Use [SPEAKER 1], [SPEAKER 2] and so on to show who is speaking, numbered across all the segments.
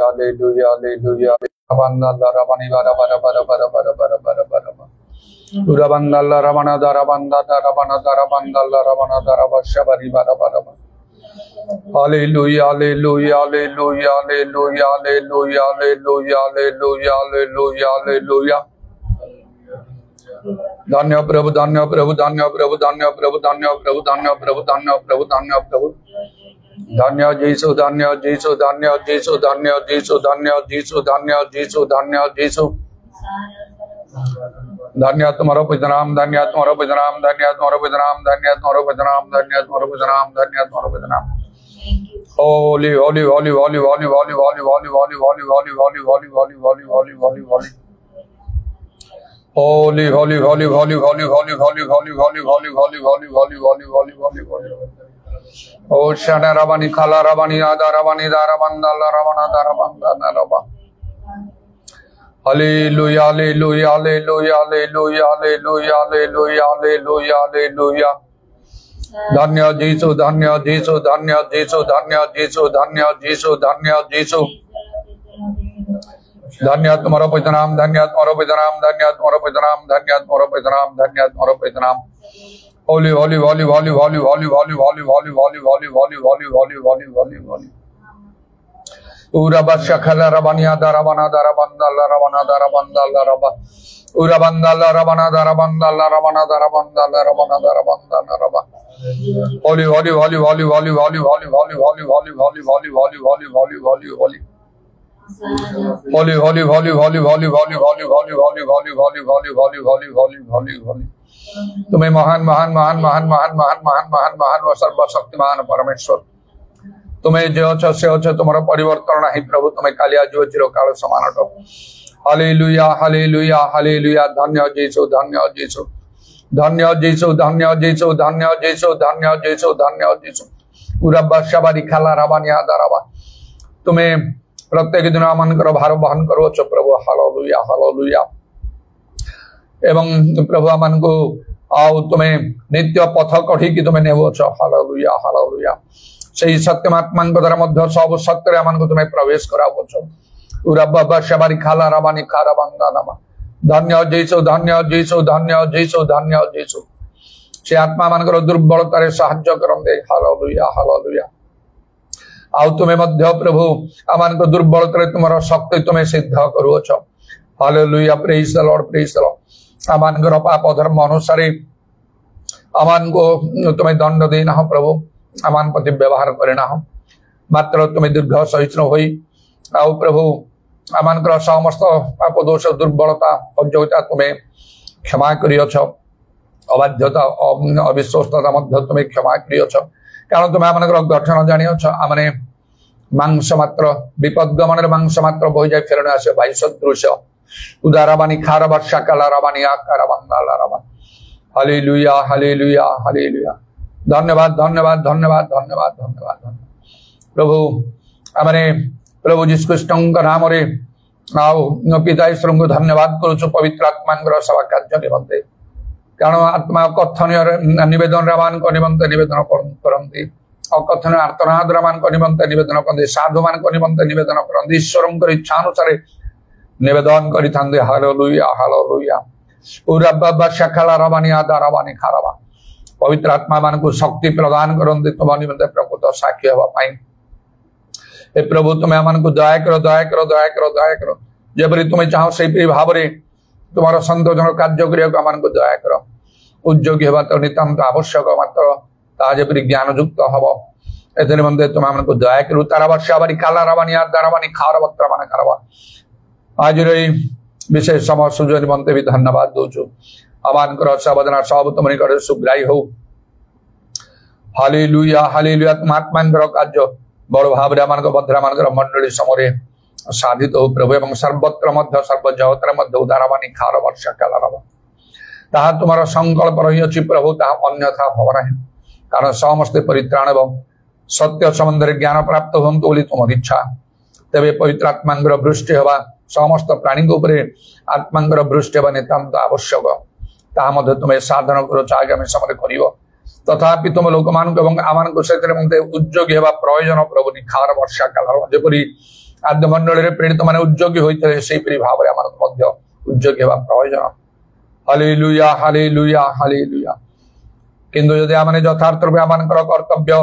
[SPEAKER 1] Hallelujah, hallelujah. Rabandalla Rabani bara bara bara bara bara bara bara bara. Urabandalla Rabana Darabanda Darabana Darabandalla Rabana Darabashabari bara bara bara. Hallelujah, hallelujah, hallelujah, hallelujah, hallelujah, hallelujah, hallelujah, hallelujah, hallelujah. धन्य प्रभु धन्य प्रभु धन्य प्रभु धन्य प्रभु धन्य प्रभु धन्य प्रभु धन्य प्रभु धन्य प्रभु धन्य जीसु धन्य जीसु धन्य जीसु धन्य जीसु धन्य जीसु धन्य जीसु धन्य जीसु धन्य तुम्हारा पितराम धन्य तुम्हारा पितराम धन्य तुम्हारा पितराम धन्य तुम्हारा पितराम धन्य तुम्हारा पितराम धन्य तुम्हारा पितराम Holi Holi Holi Holi Holi Holi Holi Holi Holi Holi Holi Holi Holi Holi Holi Holi Holi Holi Holy, holy, holy, holy, holy, holy, holy, holy, holy, holy, holy, holy, holy, holy, holy, holy, holy. Oh, Shana Rabani, Kala Rabani, Ada Rabani, Darabandala Rabana, Darabanda, Daraba. Hallelujah, hallelujah, hallelujah, hallelujah, hallelujah, hallelujah, hallelujah, hallelujah. Dhanya Jesu, Dhanya Jesu, Dhanya Jesu, Dhanya Jesu, Dhanya Jesu, Dhanya Jesu. धन्य तुम्हारा पितराम धन्य तुम्हारा पितराम धन्य तुम्हारा पितराम धन्य तुम्हारा पितराम धन्य तुम्हारा पितराम होली होली होली होली होली होली होली होली होली होली होली होली होली होली होली होली होली उरबा शखला रबनिया दरबना दरबंदल रबना दरबंदल रब उरबंदल रबना दरबंदल रबना दरबंदल रबना दरबंदल रब Holi Holi Holi Holi Holi Holi Holi Holi Holi Holi Holi Holi Holi Holi Holi Holi Holi Holy, holy, holy, holy, holy, holy, holy, holy, holy, holy, holy, holy, holy, holy, holy, holy, holy. तुम्हें महान महान महान महान महान महान महान महान महान व सर्वशक्तिमान परमेश्वर तुम्हें जो अच्छे से अच्छे तुम्हारा परिवर्तन नहीं प्रभु तुम्हें कालिया जो चिरकाल समान अटो हालेलुया हालेलुया हालेलुया धन्य यीशु धन्य यीशु धन्य यीशु धन्य यीशु धन्य यीशु धन्य यीशु धन्य यीशु उरब्बा शबारी खाला रबानिया दरबा तुम्हें प्रत्येक दिन आमनकर भार बहन करो प्रभु हालेलुया हालेलुया एवं प्रभु आमन को आओ तुम्हें नित्य पथ कढ़ी की तुम्हें नेबोच हालेलुया हालेलुया सही सत्यमात्मा द्वारा मध्य सब सत्य आमन को तुम्हें प्रवेश कराबोच उरब्बा शबारी खाला रबानी खारा बंदा नमा धन्य जैसो धन्य जैसो धन्य जैसो धन्य जैसो से आत्मा मानकर दुर्बलतारे साहाय्य करंदे हालेलुया हालेलुया आउ तुम्हें मध्य प्रभु आमान को दुर्बल करे तुम्हारा शक्ति तुम्हें सिद्ध करुच hallelujah praise the Lord praise the Lord आमान को पाप धर्म अनुसार आमान को तुम्हें दंड देना हो प्रभु आमान प्रति व्यवहार करना हो मात्र तुम्हें दीर्घ सहिष्णु होई आउ प्रभु आमान को समस्त पाप दोष दुर्बलता अयोग्यता तुम्हें क्षमा करियछ अबाध्यता अविश्वासता मध्य तुम्हें क्षमा करियछ कारण तुम्हें आम गठन जानिछ आमने मांस मात्र विपद गमन मांस मात्र बही जाए फेरने आस भाई सदृश उदारबानी खार वर्षा काला रबानी आकार बंदाला रबा हालेलुया हालेलुया हालेलुया धन्यवाद धन्यवाद धन्यवाद धन्यवाद धन्यवाद प्रभु आमने प्रभु जीसु कृष्ण नाम रे आओ पिता ईश्वर को धन्यवाद करूँ पवित्र आत्मा सेवा कार्य निमंते कारण आत्मा कथनीय निवेदन रामान निमंते निवेदन करती अकथनीय आर्तनाद रामान निमंते निवेदन करते साधु मान निमंते निवेदन करते ईश्वर इच्छा अनुसार निवेदन करें हालेलुया हालेलुया उरब्बा शखला रबानी आदा रबानी खारबा पवित्र आत्मा मान को शक्ति प्रदान करते तुम निमंते प्रकृत साक्षी हवाई ए प्रभु तुम्हें आम को दया कर दया कर दया कर दया कर जबरी तुम्हें चाहो से भाव में तुम्हारा संतोषन कार्य करिया को दया कर उद्योगी हवा तो नितांत आवश्यक मात्र ताजपरी ज्ञान युक्त हम ए निमंते तुम आमको दया करू तारा वर्षाबारी काला रबानी दाराबानी खार वक्र मान करवा आज विशेष समय सुजो निमंते भी धन्यवाद दौचु आमान सावधान सब तुम निकट सुग्राही हो हालेलुया हालेलुया तुम आत्मा कार्य बड़ भाव आम भद्रा मान मंडली समय साधित हो प्रभु एवं सर्वत्र मध्य सर्वजगतर मध्य उदारबानी खार वर्षा काला रबा ताहा तुम्हारा संकल्प रही अच्छी प्रभु ताहा अन्यथा हम ना कारण समस्ते परित्राण एवं सत्य संबंध में ज्ञान प्राप्त हूँ बोली तुम इच्छा तेरे पवित्र आत्मा वृष्टि हवा समस्त प्राणी आत्मा वृष्टि हवा नितांत आवश्यक ताहा तुम्हें साधन कर आगामी समय कर तथापि तुम लोक मान आम को उद्योगी हवा प्रयोजन प्रभु निखार वर्षा काल जपरी आद्य मंडल प्रेरित मैंने उद्योगी होते से भाव में उद्योगी होगा प्रयोजन। Hallelujah hallelujah hallelujah. किंतु यदि आम यथार्थ रूपे आम कर्तव्य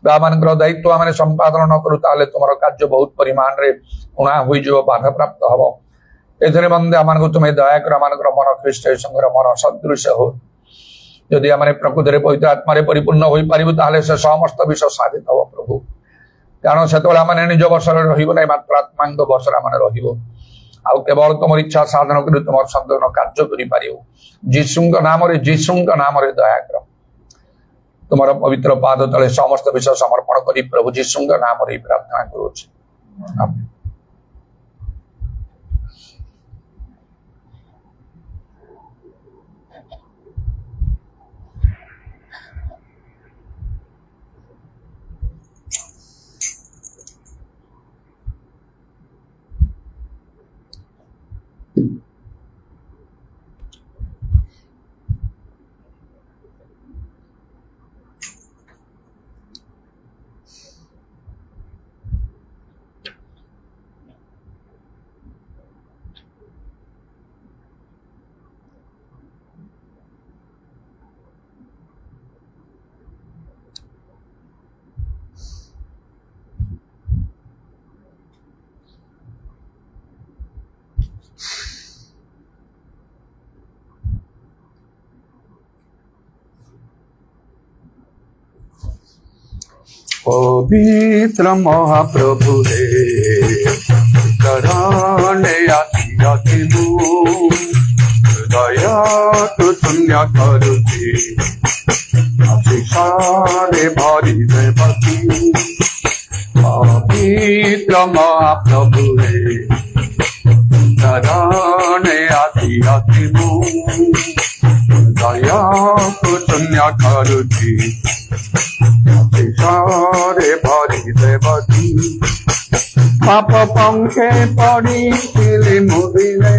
[SPEAKER 1] दायित्व आम संपादन न करूँ ताले तुम कार्य बहुत परिमाण रे उणा हो बाधा प्राप्त हम। ए बंदे आम तुम्हें दया कर आम मन ख्रीष्ट संगर मन सदृश हो। यदि आम प्रकृति पवित्र आत्मा परिपूर्ण हो पारे से समस्त विषय साधित हम प्रभु। कारण से आम निज वर्षर रही मात्र आत्मा वर्षर आम रो आउ केवल तुम इच्छा साधन कर तुम संतोन कार्य कर जीशुंक नाम दया कर तुम पवित्र पाद तले समस्त विषय समर्पण कर प्रभु जीशुंक नाम प्रार्थना करुच्ची। पवित्र महाप्रभु रे शरणे आसियाथिलु दया तो शून्य करुची आशीषारे भरी देवती। पवित्र महाप्रभु रे शरणे आसियाथिलु दया तो शून्य करुची रे भरी देवती। पाप पंखे पड़ी मुदिले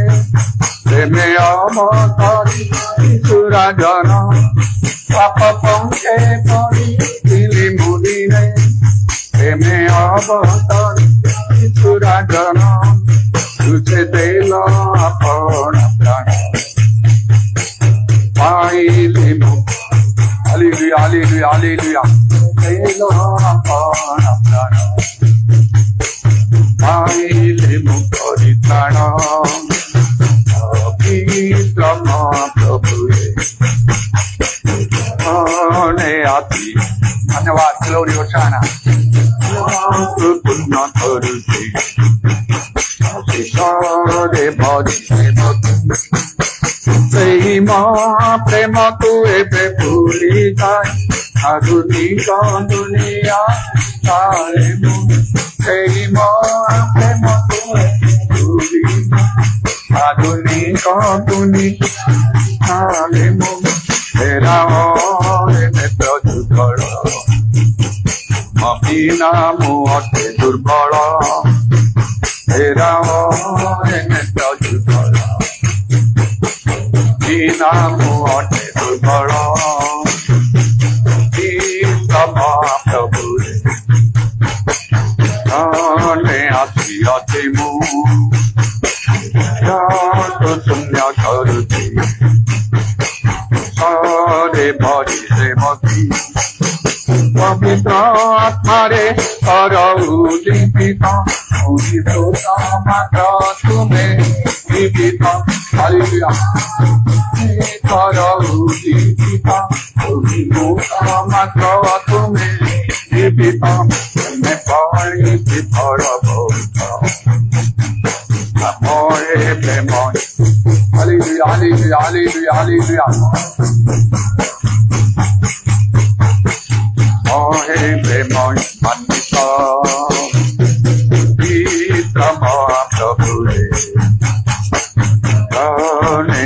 [SPEAKER 1] प्रेमे अवतारी सुराजन। पाप पंखे पड़ी मुदिले प्रेमे अवतारी सुराजन। तुझे देल अपन प्राण पाइली मुक्ति। Hallelujah hallelujah hallelujah. देल अपन प्राण पाइली मुक्ति प्राण। पवित्र महाप्रभु आती। धन्यवाद ग्लोरी होशाना। पूर्ण करुची रे भरी सेही प्रेम को एबे भूली जाए आधुनिक दुनिया तारे सेही प्रेम को भूली आधुनिक दुनिया तारे तेरा प्रजुगल महीना मुहते दुर्बल तेरा प्रजुगल मीना मुहते दुर्बल। महाप्रभु आसियाते मु शून्य करुची सारे भरी सेवती। पवित्र आत्मारे करऊ जीवित मात्र तुम्हें जीवित। हालेलुया। करऊ जीवित मात्र तुम्हें जीवित। मैं पानी की फल मोरे प्रेम। Hallelujah hallelujah hallelujah hallelujah. मोरे प्रेम मन्नित पवित्र महाप्रभु रे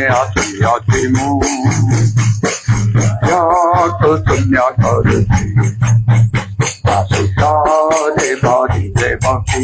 [SPEAKER 1] आसियाते मु शून्य करुची आशीषारे भरी देवती।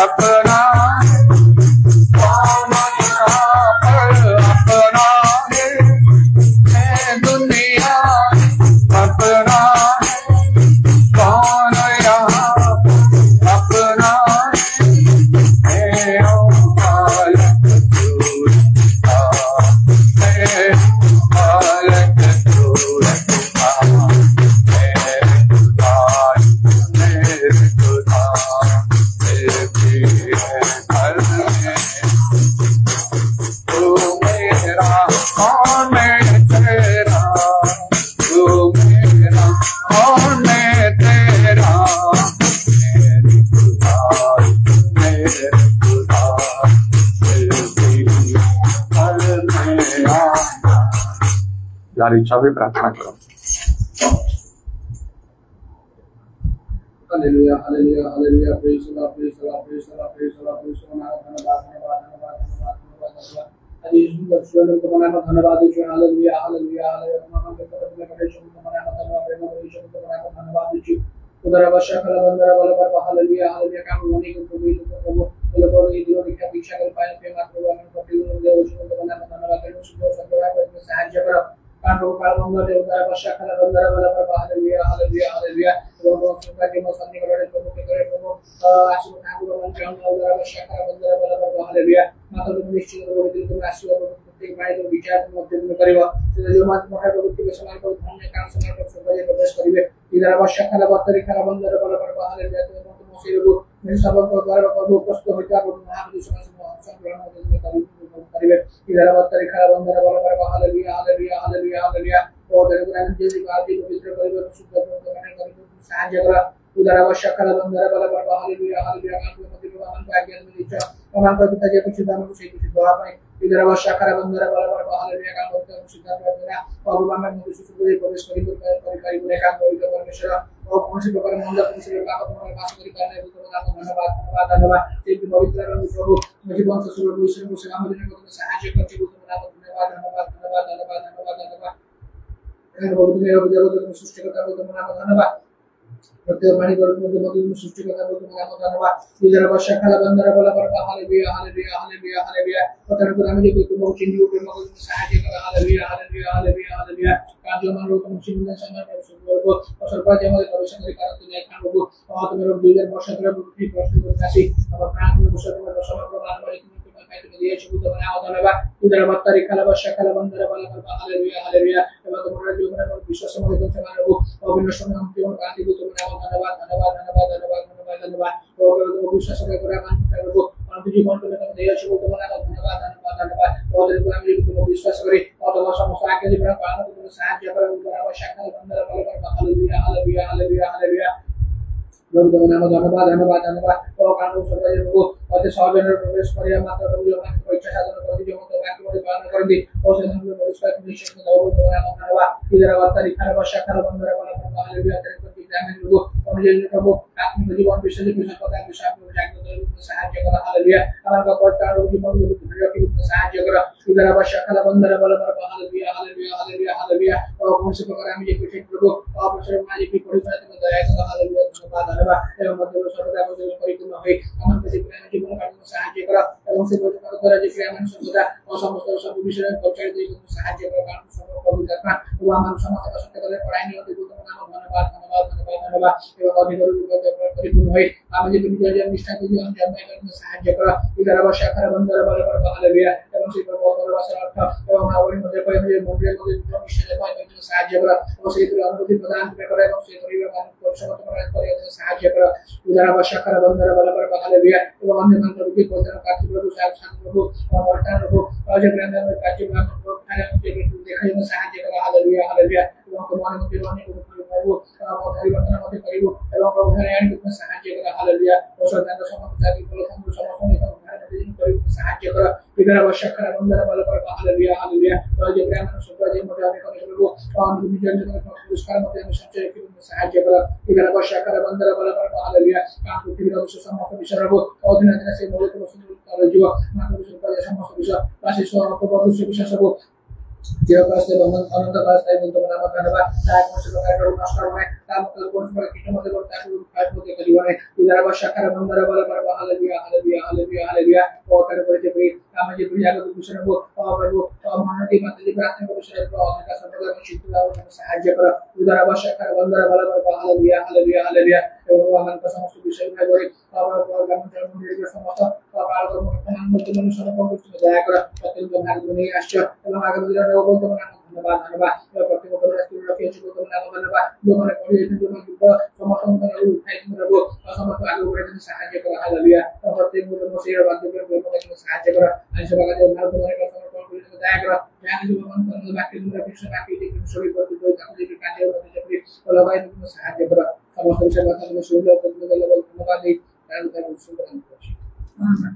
[SPEAKER 1] अपना कौन यहाँ पर अपना है दुनिया अपना कौन यहाँ अपना है मालिक यार इच्छा भी प्रार्थना करो। Hallelujah hallelujah hallelujah praise the Lord praise the Lord praise the Lord praise the Lord praise the Lord धन्यवाद धन्यवाद धन्यवाद धन्यवाद धन्यवाद अजी ईश्वर को मनाना धन्यवाद ईश्वर हालेलुया हालेलुया हालेलुया मनाना के तरफ में करेशन को मनाना धन्यवाद ईश्वर को मनाना धन्यवाद ईश्वर उधर अवश्य कल बंदर बल पर हालेलुया हालेलुया काम होने को प्रभु प्रभु बोलो ये दिनों की अपेक्षा कर पाए पे मात्र भगवान को प्रतिदिन देव ईश्वर को मनाना धन्यवाद करो सुबह सदवा करके सहायता करो कांडो काल बंदर देवता अवश्य कल बंदर बल पर हालेलुया हालेलुया हालेलुया लोगों का के मौसम निकले प्रभु के करे प्रभु आशीर्वाद ठाकुर मन के उधर अवश्य कल बंदर बल पर हालेलुया मात्र तुम निश्चित रूप से तुम आशीर्वाद प्रत्येक भाई को विचार मध्य में करिवो जो मत मोटा प्रवृत्ति के समान को धन्य काम समय पर सब प्रवेश करिवे इधर अवश्य कल बत्तरी कल बंदर बल पर हालेलुया तुम सिरगु मैं सब को द्वारा प्रभु प्रस्तुत होता प्रभु महान समाज संग्रह में करिवे इधर बत्तरी कल बंदर बल पर हालेलुया हालेलुया हालेलुया हालेलुया और दरबार के जी का जी पवित्र करिवे शुद्ध करने करिवे सहायता करा उधर अवश्य कल बंदर बल पर हालेलुया हालेलुया काम मध्य में भगवान का आज्ञा में इच्छा भगवान का पिता जी कुछ दान को सही कुछ दुआ पाए इधर अवश्य कल बंदर बल पर हालेलुया काम होता है सिद्ध करना और भगवान में मुझे सुसुदे प्रवेश करिवे काम पवित्र परमेश्वर और कौन सी प्रकार मंदिर कौन सी प्रकार तुम्हारे पास करी करने को आपको धन्यवाद धन्यवाद धन्यवाद ये पवित्र रंग प्रभु मुझे बहुत सुंदर विषय को सेवा देने को सहायता करते हो तुम्हारा धन्यवाद धन्यवाद धन्यवाद धन्यवाद धन्यवाद धन्यवाद मैं बहुत मेरे जगत में सृष्टि करता हूं तुम्हारा धन्यवाद प्रत्येक प्राणी को मध्य में सृष्टि करता हूं तुम्हारा धन्यवाद इधर अवश्य कल बंदर बल पर हालेलुया हालेलुया हालेलुया हालेलुया पतर को हमें कोई तुम चिन्ह के मगर सहायता कर हालेलुया हालेलुया हालेलुया हालेलुया काजो मन लोग तुम चिन्ह समय पर सुबह को और सर्वज्ञ हमारे प्रवेश कर करते हैं खान को और तुम्हारे 2000 वर्ष तक पृथ्वी प्रश्न को काशी और प्राण में मुसलमान को समय प्रमाण वाले दिए शुद्ध बनाओ धन्यवाद उधर बत्तरी कल अवश्य कल बंदर बल पर हालेलुया हालेलुया एवं तुम्हारा जीवन में विश्वास में तुम से मानो और विनष्ट में हम केवल क्रांति को तुम बनाओ धन्यवाद धन्यवाद धन्यवाद धन्यवाद धन्यवाद धन्यवाद और विश्वास में पूरा मान करो और तुझे कौन तुम दिए शुद्ध बनाओ धन्यवाद धन्यवाद धन्यवाद और तुम विश्वास करे और तुम्हारा समस्त आके जी बड़ा पालन तुम सहायता करो उधर अवश्य कल बंदर बल पर हालेलुया हालेलुया हालेलुया हालेलुया लोग धन्यवाद धन्यवाद धन्यवाद धन्यवाद और कानून सर्वजन को अति सावधान प्रवेश करिया मात्र प्रभु हमारी परीक्षा साधन कर दीजिए मतलब वाक्य को पालन कर दी और से हम लोग इसका निश्चय में दौड़ धन्यवाद इधर वार्ता लिखा है वर्षा काल बंदर वाला पर हालेलुया तेरे प्रति ध्यान लोग और ये प्रभु आत्मिक जीवन विशेष विशेष पता विषय को जागरूक रूप में सहायता कर हालेलुया हमारा पवित्र रूप जीवन रूप में सहायता कर इधर वर्षा काल बंदर वाला पर हालेलुया हालेलुया हालेलुया हालेलुया और कौन से प्रकार हम ये कुछ प्रभु आप सर्व माजी की परिचय में दया कर हालेलुया धन्यवाद एवं मध्य सर्वदा को परिपूर्ण होई हम प्रति प्रेम जीवन का सहायता कर एवं से प्रकार द्वारा जो प्रेम सर्वदा और समस्त सब विषय परिचय दे सहायता कर काम सब पवित्र आत्मा वो हम समस्त सत्य करे पढ़ाई नहीं होती तो नाम धन्यवाद धन्यवाद धन्यवाद धन्यवाद एवं अधिकार रूप में परिपूर्ण होई हम जो विजय निष्ठा को हम जन्म करने सहायता कर इधर अवश्य कर बंदर बल पर हालेलुया एवं से प्रभु परवास अर्थ एवं हमारे मध्य कोई मुझे मंडल को निश्चय में सहायता कर और से अनुमति प्रदान करे एवं से परिवार को समस्त प्रदान करे सहायता कर उधर अवश्य कर बंदर बल पर हालेलुया एवं अन्य मंत्र के कोतर काटी प्रभु साहब शांत प्रभु और वर्तमान प्रभु और जब प्रेम में काटी प्रभु खाने मुझे देखने में सहायता कर हालेलुया हालेलुया एवं तुम्हारे मध्य रहने को प्रभु और परिवर्तन मध्य करिवो एवं प्रभु ने एंड में सहायता कर हालेलुया और सदा समस्त जाति को समस्त में करी सहायता कर इधर अवश्य कर बंदर बल पर हालेलुया हालेलुया और जब प्रेम में सुपर जय मध्य में करे प्रभु और विजय में पुरस्कार मध्य में संचय के सहायता कर इधर अवश्य कर बंदर बल पर हालेलुया काम को फिर अवश्य समस्त विषय रखो और दिन से मोल को सुन कर जीव मात्र सुपर जय समस्त विषय पासे सो को बहुत से विषय सब
[SPEAKER 2] চিরকাল এবং অনন্তকাল স্থায়ী বলতে নাম ধন্যবাদ তার কোন প্রকার নষ্ট হবে তার মতো কোন প্রকার কীটের মধ্যে করতে আসলে ফাইভ মধ্যে জীবনে বিদার বর্ষাকার মন্দরে বলে বলে হালেলুয়া হালেলুয়া হালেলুয়া হালেলুয়া ও করে করে যে আমি যে প্রিয় আগত বিষয় নেব প্রভু মহানদী মাতে যে প্রার্থনা বিষয় নেব অনেক সম্পর্ক এবং সিদ্ধ সাহায্য করো বিদার বর্ষাকার মন্দরে বলে বলে হালেলুয়া হালেলুয়া হালেলুয়া এবং আমাদের সমস্ত বিষয়গুলো করে সমস্ত দয়া করো অত্যন্ত ভাগ্য নিয়ে আসছো এবং আগামী দিনে বলতে ধন্যবাদ ধন্যবাদ ধন্যবাদ সমস্ত আগে উপরে তুমি সাহায্য করো হালেলুয়া প্রত্যেক মসির বাধ্যকের সাহায্য করো আইসা বাগাতে ভারত তোমার সমর্পণ করে দয়া করো জানি যে ভগবান তোমাদের বাক্য তোমরা কৃষ্ণ বাক্য দিয়ে সবই করতে বই আমাদের কাজের মধ্যে যে বলবাই তুমি সাহায্য করো সমস্ত বিষয় কথা তুমি শুনলে তোমাদের ধন্যবাদ দিই তার উপর সুন্দর করছি আমেন।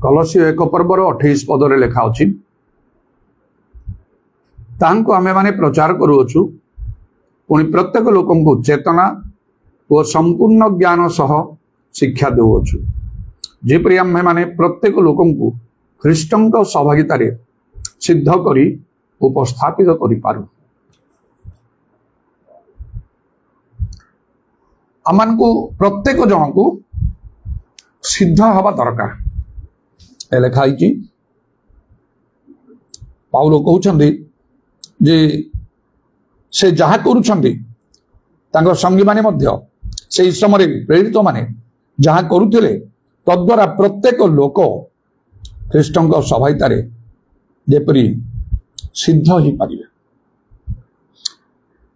[SPEAKER 1] କଲସୀୟ 1 ପର୍ବର 28 ପଦରେ ଲେଖା ଅଛି ତାଙ୍କୁ ଆମେମାନେ ପ୍ରଚାର କରୁଅଛୁ ପୁଣି ପ୍ରତ୍ୟେକ ଲୋକଙ୍କୁ ଚେତନା ଓ ସମ୍ପୂର୍ଣ୍ଣ ଜ୍ଞାନ ସହ ଶିକ୍ଷା ଦେଉଅଛୁ ଯେପରି ଆମେମାନେ ପ୍ରତ୍ୟେକ ଲୋକଙ୍କୁ ଖ୍ରୀଷ୍ଟଙ୍କ ସହଭାଗିତାରେ ସିଦ୍ଧ କରି ଉପସ୍ଥାପିତ କରିପାରୁ। ଆମମାନଙ୍କୁ ପ୍ରତ୍ୟେକ ଜଣକୁ ସିଦ୍ଧ ହେବା ଦରକାର ଲେଖା ହେଇଛି। ପାଉଲ କହୁଛନ୍ତି ଯେ ସେ ଯାହା କରୁଛନ୍ତି ତାଙ୍କ ସଙ୍ଗୀମାନେ ମଧ୍ୟ ସେହି ସମୟରେ ପ୍ରେରିତ ମାନେ ଯାହା କରୁଥିଲେ ତଦ୍ୱାରା ପ୍ରତ୍ୟେକ ଲୋକ ଖ୍ରୀଷ୍ଟଙ୍କ ସହାୟତାରେ ଯେପରି ସିଦ୍ଧ ହୋଇପାରିବେ।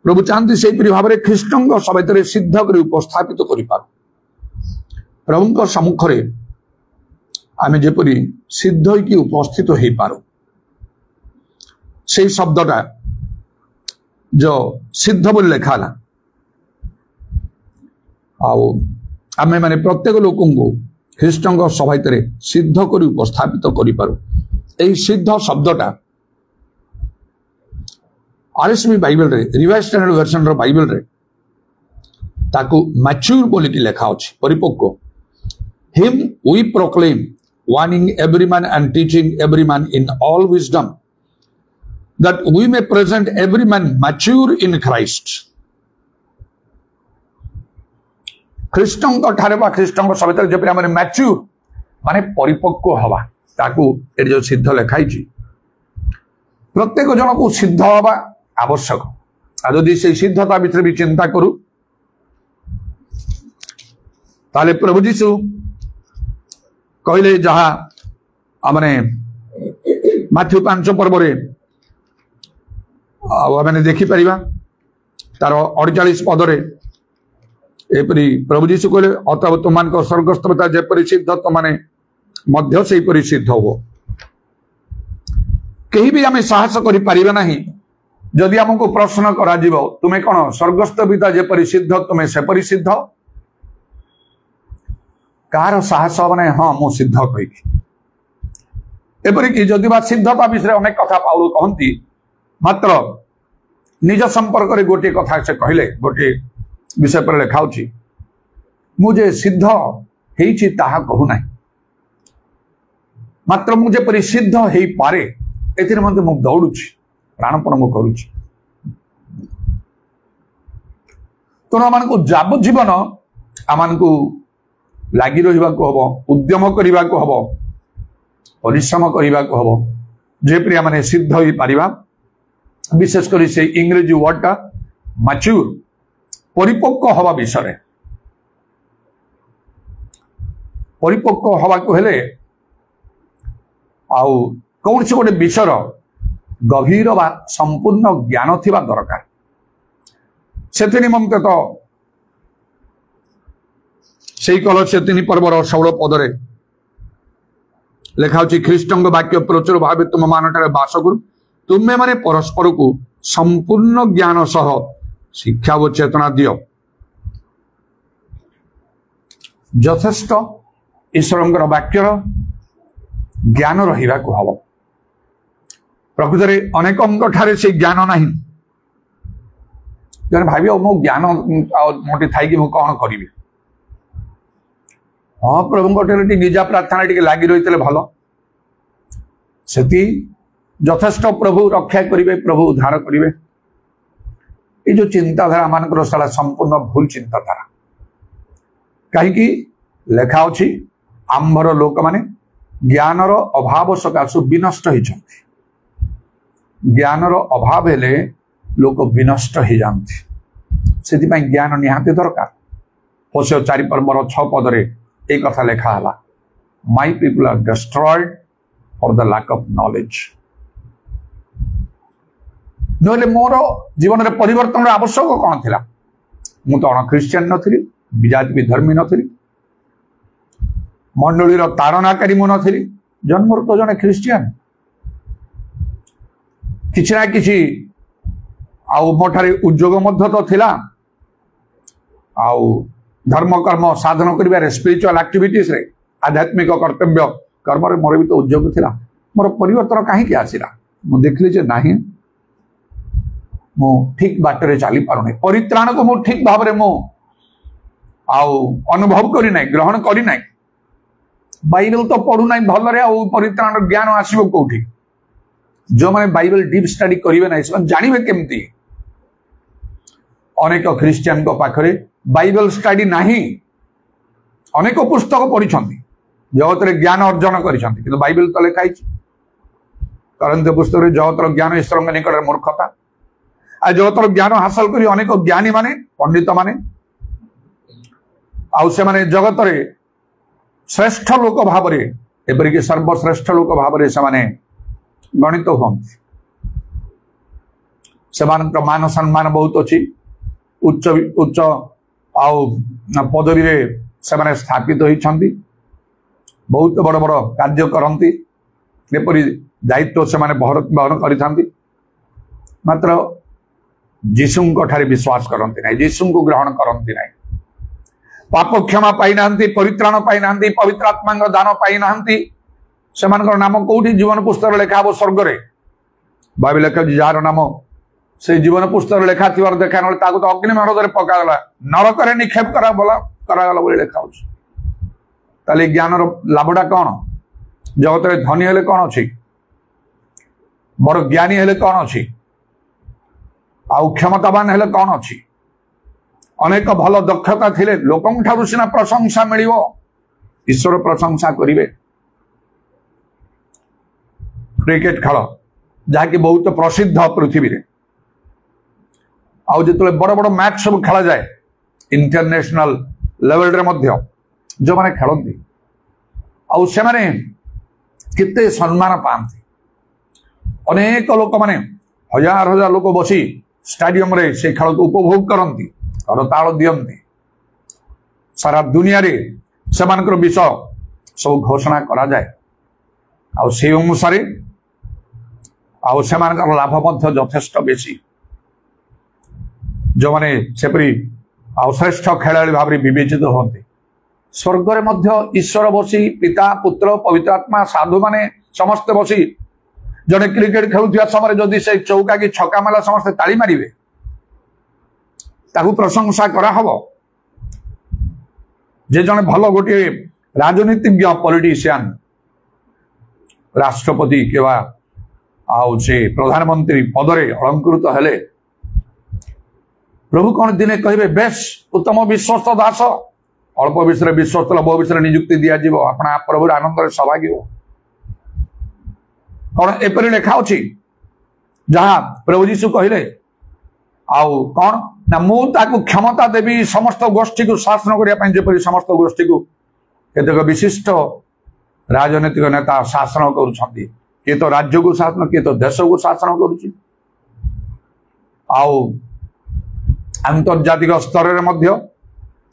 [SPEAKER 1] ପ୍ରଭୁ ଚାହାନ୍ତି ସେହିପରି ଭାବରେ ଖ୍ରୀଷ୍ଟଙ୍କ ସହାୟତାରେ ସିଦ୍ଧ କରି ଉପସ୍ଥାପିତ କରିପାରୁ। ପ୍ରଭୁଙ୍କ ସମ୍ମୁଖରେ ଆମେ ଯେପରି ସିଦ୍ଧ ହୋଇକି ଉପସ୍ଥିତ ହେଇପାରୁ। ସେଇ ଶବ୍ଦଟା ଯୋଉ ସିଦ୍ଧ ବୋଲି ଲେଖା ହେଲା ଆଉ ଆମେ ମାନେ ପ୍ରତ୍ୟେକ ଲୋକଙ୍କୁ ଖ୍ରୀଷ୍ଟଙ୍କ ସହାୟତାରେ ସିଦ୍ଧ କରି ଉପସ୍ଥାପିତ କରିପାରୁ। ଏହି ସିଦ୍ଧ ଶବ୍ଦଟା RSV ବାଇବେଲରେ ରିଭାଇଜ୍ ଷ୍ଟାଣ୍ଡାର୍ଡ ଭର୍ସନର ବାଇବେଲରେ ତାକୁ ମ୍ୟାଚ୍ୟୁର ବୋଲିକି ଲେଖା ଅଛି, ପରିପକ୍ୱ। ହିମ୍ we proclaim warning every man and teaching every man in all wisdom, that we may present every man mature in Christ. ଖ୍ରୀଷ୍ଟଙ୍କ ଠାରେ ବା ଖ୍ରୀଷ୍ଟଙ୍କ ସହିତ ଯେପରି ଆମର ମ୍ୟାଚ୍ୟୁର ମାନେ ପରିପକ୍ୱ ହବା ତାକୁ ଏଠି ଯୋଉ ସିଦ୍ଧ ଲେଖା ହେଇଛି ପ୍ରତ୍ୟେକ ଜଣକୁ ସିଦ୍ଧ ହବା ଆବଶ୍ୟକ। ଆଉ ଯଦି ସେଇ ସିଦ୍ଧତା ଭିତରେ ବି ଚିନ୍ତା କରୁ ତାହେଲେ ପ୍ରଭୁ ଯୀଶୁ କହିଲେ ଯାହା ଆମେ ମାଥ୍ୟୁ 5 ପର୍ବରେ ଆଉ ଆମେ ଦେଖିପାରିବା ତାର 48 ପଦରେ ଏପରି ପ୍ରଭୁ ଯୀଶୁ କହିଲେ ଅତଃ ତୁମମାନଙ୍କ ସ୍ୱର୍ଗସ୍ଥ ପିତା ଯେପରି ସିଦ୍ଧ ତୁମମାନେ ମଧ୍ୟ ସେହିପରି ସିଦ୍ଧ ହୁଅ। କେହି ବି ଆମେ ସାହସ କରିପାରିବା ନାହିଁ ଯଦି ଆମକୁ ପ୍ରଶ୍ନ କରାଯିବ ତୁମେ କଣ ସ୍ୱର୍ଗସ୍ଥ ପିତା ଯେପରି ସିଦ୍ଧ ତୁମେ ସେପରି ସିଦ୍ଧ? କାହାର ସାହସ ମାନେ ହଁ ମୁଁ ସିଦ୍ଧ କହିବି। ଏପରିକି ଯଦି ବା ସିଦ୍ଧତା ବିଷୟରେ ଅନେକ କଥା ପାଉଲ କହନ୍ତି, ମାତ୍ର ନିଜ ସମ୍ପର୍କରେ ଗୋଟିଏ କଥା ସେ କହିଲେ, ଗୋଟିଏ ବିଷୟ ପରେ ଲେଖା ହେଉଛି ମୁଁ ଯେ ସିଦ୍ଧ ହେଇଛି ତାହା କହୁନାହିଁ, ମାତ୍ର ମୁଁ ଯେପରି ସିଦ୍ଧ ହେଇପାରେ ଏଥିରେ ମଧ୍ୟ ମୁଁ ଦୌଡୁଛି, ପ୍ରାଣପଣ ମୁଁ କରୁଛି। ତେଣୁ ଆମମାନଙ୍କୁ ଯାବଜୀବନ ଆମମାନଙ୍କୁ ଲାଗି ରହିବାକୁ ହବ, ଉଦ୍ୟମ କରିବାକୁ ହବ, ପରିଶ୍ରମ କରିବାକୁ ହବ, ଯେପରି ଆମେ ସିଦ୍ଧ ହେଇପାରିବା। ବିଶେଷ କରି ସେ ଇଂରେଜୀ ୱାର୍ଡଟା ମ୍ୟାଚ୍ୟୁର, ପରିପକ୍ୱ ହବା ବିଷୟରେ। ପରିପକ୍ୱ ହବାକୁ ହେଲେ ଆଉ କୌଣସି ଗୋଟେ ବିଷୟର ଗଭୀର ବା ସମ୍ପୂର୍ଣ୍ଣ ଜ୍ଞାନ ଥିବା ଦରକାର। ସେଥି ନିମନ୍ତେ ତ ସେଇ କଲସୀୟ 3 ପର୍ବର 16 ପଦରେ ଲେଖା ହେଉଛି ଖ୍ରୀଷ୍ଟଙ୍କ ବାକ୍ୟ ପ୍ରଚୁର ଭାବେ ତୁମମାନଙ୍କଠାରେ ବାସ କରୁ, ତୁମେ ମାନେ ପରସ୍ପରକୁ ସମ୍ପୂର୍ଣ୍ଣ ଜ୍ଞାନ ସହ ଶିକ୍ଷା ଓ ଚେତନା ଦିଅ। ଯଥେଷ୍ଟ ଈଶ୍ୱରଙ୍କର ବାକ୍ୟର ଜ୍ଞାନ ରହିବାକୁ ହବ। प्रकृत में अनेक से ज्ञान ना जन भाव मो ज्ञान मोटे थी कि कौन करी हाँ प्रभु निजा प्रार्थना टी लगी रही भल से यथेष्ट प्रभु रक्षा करेंगे प्रभु उद्धार करेंगे ये जो चिंताधारा मान सारा संपूर्ण भूल चिंताधारा कहीं लेखा अच्छी आंभर लोक माने ज्ञानर अभाव सकाशु विनष्ट होती ज्ञानर अभाव हेले लोक विनष्ट हो जाती से ज्ञान निहाती दरकार होशे 4 पर्वर 6 पदरे एक कथा लेखा है my people are destroyed for the lack of knowledge नहले मोर जीवन में परिवर्तन आवश्यक कौन थिला मु तो अण ख्रिस्टियन नथिली विजाति भी धर्मी नथिली मंडली तारणाकारी मु नथिली जन्मर तो जने ख्रिस्टियन किछि ना किछि आउ मोठारे उद्योग मध्य तो थिला आउ धर्म कर्म साधन करिबारे स्पिरिचुअल एक्टिविटीज रे आध्यात्मिक कर्तव्य कर्म रे मोर भी तो उद्योग थिला मोर परिवर्तन काहे के आसिला मु देखली जे नाही मु ठीक बाटरे चली पारुनी परित्राण को मु ठीक भाव रे मु आउ अनुभव करी नाही ग्रहण करी नाही बाइबल तो पढ़ू नाही भल रे आउ परित्राण ज्ञान आसीबो कोठी जो माने बाइबल डीप स्टडी करिवे नाही से जानिबे केमती अनेक ख्रिस्टियन को पाखरे बाइबल स्टडी नहीं अनेक पुस्तक पढ़ी जगत रे ज्ञान अर्जन करिसंती किंतु बाइबल तो लिखाई करंत पुस्तक रे जगत ज्ञान ईश्वर निकट मूर्खता आ जगत ज्ञान हासिल करी अनेक ज्ञानी माने पंडित माने आउ से माने जगत रे श्रेष्ठ लोक भाव रे एपरिक सर्वश्रेष्ठ लोक भाव रे से माने गणित हम से मान सम्मान बहुत अच्छी उच्च उच्च आउ पदवी रे से माने स्थापित होइछंती बहुत बड़ बड़ कार्य करती एपरी दायित्व से माने बहन करिथांती मात्र जीशुंको ठारे विश्वास करती नहीं जीशु को ग्रहण करती नहीं पाप क्षमा पाई नांती परित्राण पाई नांती पवित्र आत्मा दान पाई नांती से नाम कौटी जीवन पुस्तक लेखा हम स्वर्ग रे बाइबल लेखा जार नाम से जीवन पुस्तक लेखा थी देखा ना तो अग्नि मरदे पकागला नरक निक्षेप करागला बोली लेखा ताले ज्ञान लाभटा कौन जगत रे धनी हेले कौन अच्छी बड़ ज्ञानी हेले कौन अच्छी आउ क्षमतावान हेले कौन अच्छी अनेक भल दक्षता थिले लोकन ठारु सिना प्रशंसा मिलिवो ईश्वर प्रशंसा करिवे क्रिकेट खेल जहाँकि बहुत प्रसिद्ध पृथ्वी रे आउ जिते बड़ बड़ मैच सब खेला जाए इंटरनेशनल लेवल रे मध्य जो माने खेलती आउ से माने किते सम्मान पाती अनेक लोक माने हजार हजार लोक बसी स्टेडियम रे से खेल को उपभोग करती और ताल दियंती सारा दुनिया रे सेमानकर विषय सब घोषणा करा जाए आउ से अनुसार आउ सेमानकर लाभ मध्य यथेष्ट बेसी जो माने सेपरी आउ श्रेष्ठ खेलाड़ी भाव में विवेचित होते स्वर्ग रे मध्य ईश्वर बसी पिता पुत्र पवित्र आत्मा साधु माने समस्त बसी जड़े क्रिकेट खेलुवा समय जदि से चौका की छक्का माला समस्त ताली मारिबे ताकू प्रशंसा करा हबो जे जने भलो गोटे राजनीतिज्ञ पॉलिटिशियन राष्ट्रपति केवा आउ से प्रधानमंत्री पदरे अलंकृत हेले प्रभु कौन दिने कहे बेश उत्तम विश्वस्त दास अल्प विषय विश्वस्त बहु विषय नियुक्ति दि जाव अपना प्रभु आनंद सहभागी हो कौन एपरी लेखा अच्छी जहाँ प्रभु जीशु कहले आउ कौन ना मु ताकू क्षमता देवी समस्त गोष्ठी को शासन करने जपरी समस्त गोष्ठी को केतक विशिष्ट राजनीतिक नेता शासन करुछंती किए तो राज्य को शासन किए तो देश को शासन करुछि आउ आंतर्जातिक स्तर रे मध्य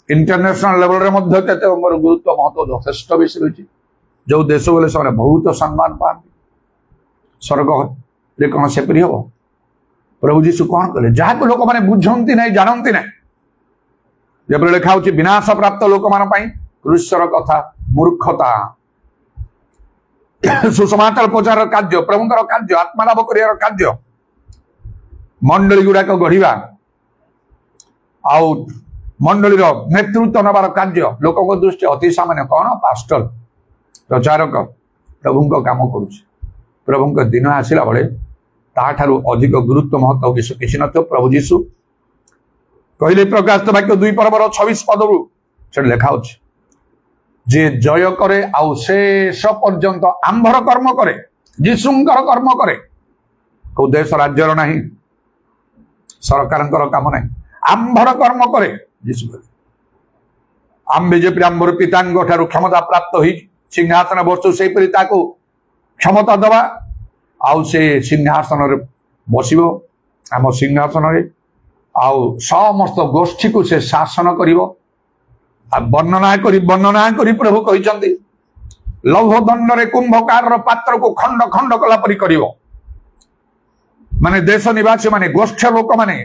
[SPEAKER 1] इंटरनेशनल लेवल रे मध्य केते गुरुत्व महत्व यथेष्ट बेसी रही जो देश बोले से बहुत सम्मान पाती स्वर्ग रे कौन सेपरी हम प्रभु जीशु कौन कले जहाँ को लोक मैंने बुझती ना जानती ना जब लिखा हो विनाश प्राप्त लोक मान क्रूसर कथा मूर्खता सुसमाचार प्रचार कार्य प्रभुंकर कार्य आत्मा लाभ कर कार्य मंडली गुड़ाक गढ़ा आउ मंडली नेतृत्व नबार कार्य लोक दृष्टि अति सामान्य कौन पास्टर प्रचारक प्रभु काम करुचे प्रभु दिन आसला बेले ताठारु अधिक गुरुत्व महत्व विषय किसी न प्रभु जीशु कहले प्रकाशित वाक्य 2 पर्वर 26 पदरु से लिखा होछि जे जय करे आउ शेष पर्यंत आंभर कर्म करे जीशुंकर कर्म करे को देश राज्यर नहीं सरकारंकर काम नहीं आंभर कर्म करे जीशु करे आम बीजेपी आंबर पितांग ठारू क्षमता प्राप्त हुई सिंहासन बसु से क्षमता दवा आउ से सिंहासन बसिबो आम सिंहासन आउ समस्त गोष्ठी को से शासन करिवो वर्णना करी प्रभु कहते लौह दंड रे कुंभकार पात्र को खंड खंड कला परी करिवो माने देश निवासी माने गोष्ठ लोक माने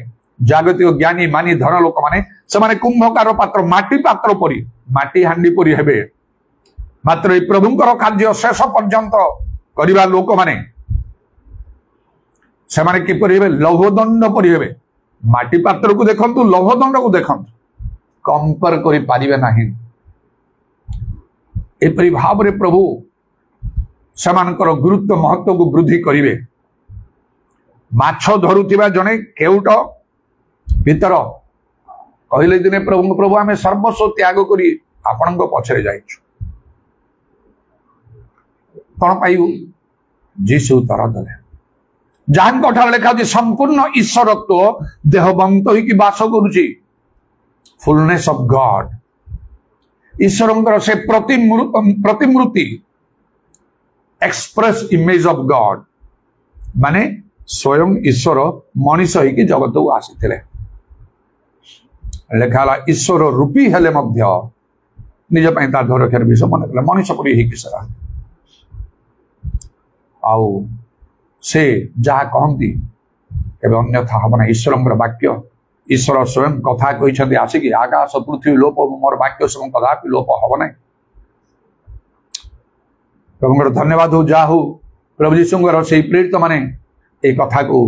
[SPEAKER 1] जागतिक ज्ञानी मानी धन लोक माने से माने कुंभकार पात्र माटी पात्र परी माटी हांडी परी हेबे मात्र ए प्रभुंकर कार्य शेष पर्यंत करिबा लोक माने से माने कि परी हेबे लौह दंड परी हेबे माटी पात्र को देखंतु लौह दंड को देखंतु कंपेयर करि पारिबे नाही एपरि भाव रे प्रभु समानकर गुरुत्व महत्व को वृद्धि करिवे माछ धरुथिबा जने केउट भीतर कहले दिने प्रभु प्रभु आमे सर्वस्व त्याग करी आपनक पछरे जाइछु कोन पाइबु जीसु उत्तर देले जान कठार लेखा जे संपूर्ण ईश्वरत्व देहबंत होई कि वास करूची फुलनेस ऑफ गॉड ईश्वरंकर से प्रतिमूर्ति एक्सप्रेस इमेज ऑफ गॉड माने स्वयं ईश्वर मनीष होई कि जगत को आसीथिले लेखाला ईश्वर रूपी हेले मध्य निज पई ता धर रखर विषय मन कला मनीष परी ही किसरा आउ से जहा कहती एवं अन्यथा हम ईश्वर वाक्य ईश्वर स्वयं कथा कहते आसिकी आकाश पृथ्वी लोप मोर वाक्य स्वयं कदापि लोप हम ना प्रभु धन्यवाद हो जा हो प्रभु जीशुर से प्रेरित माने ए कथा को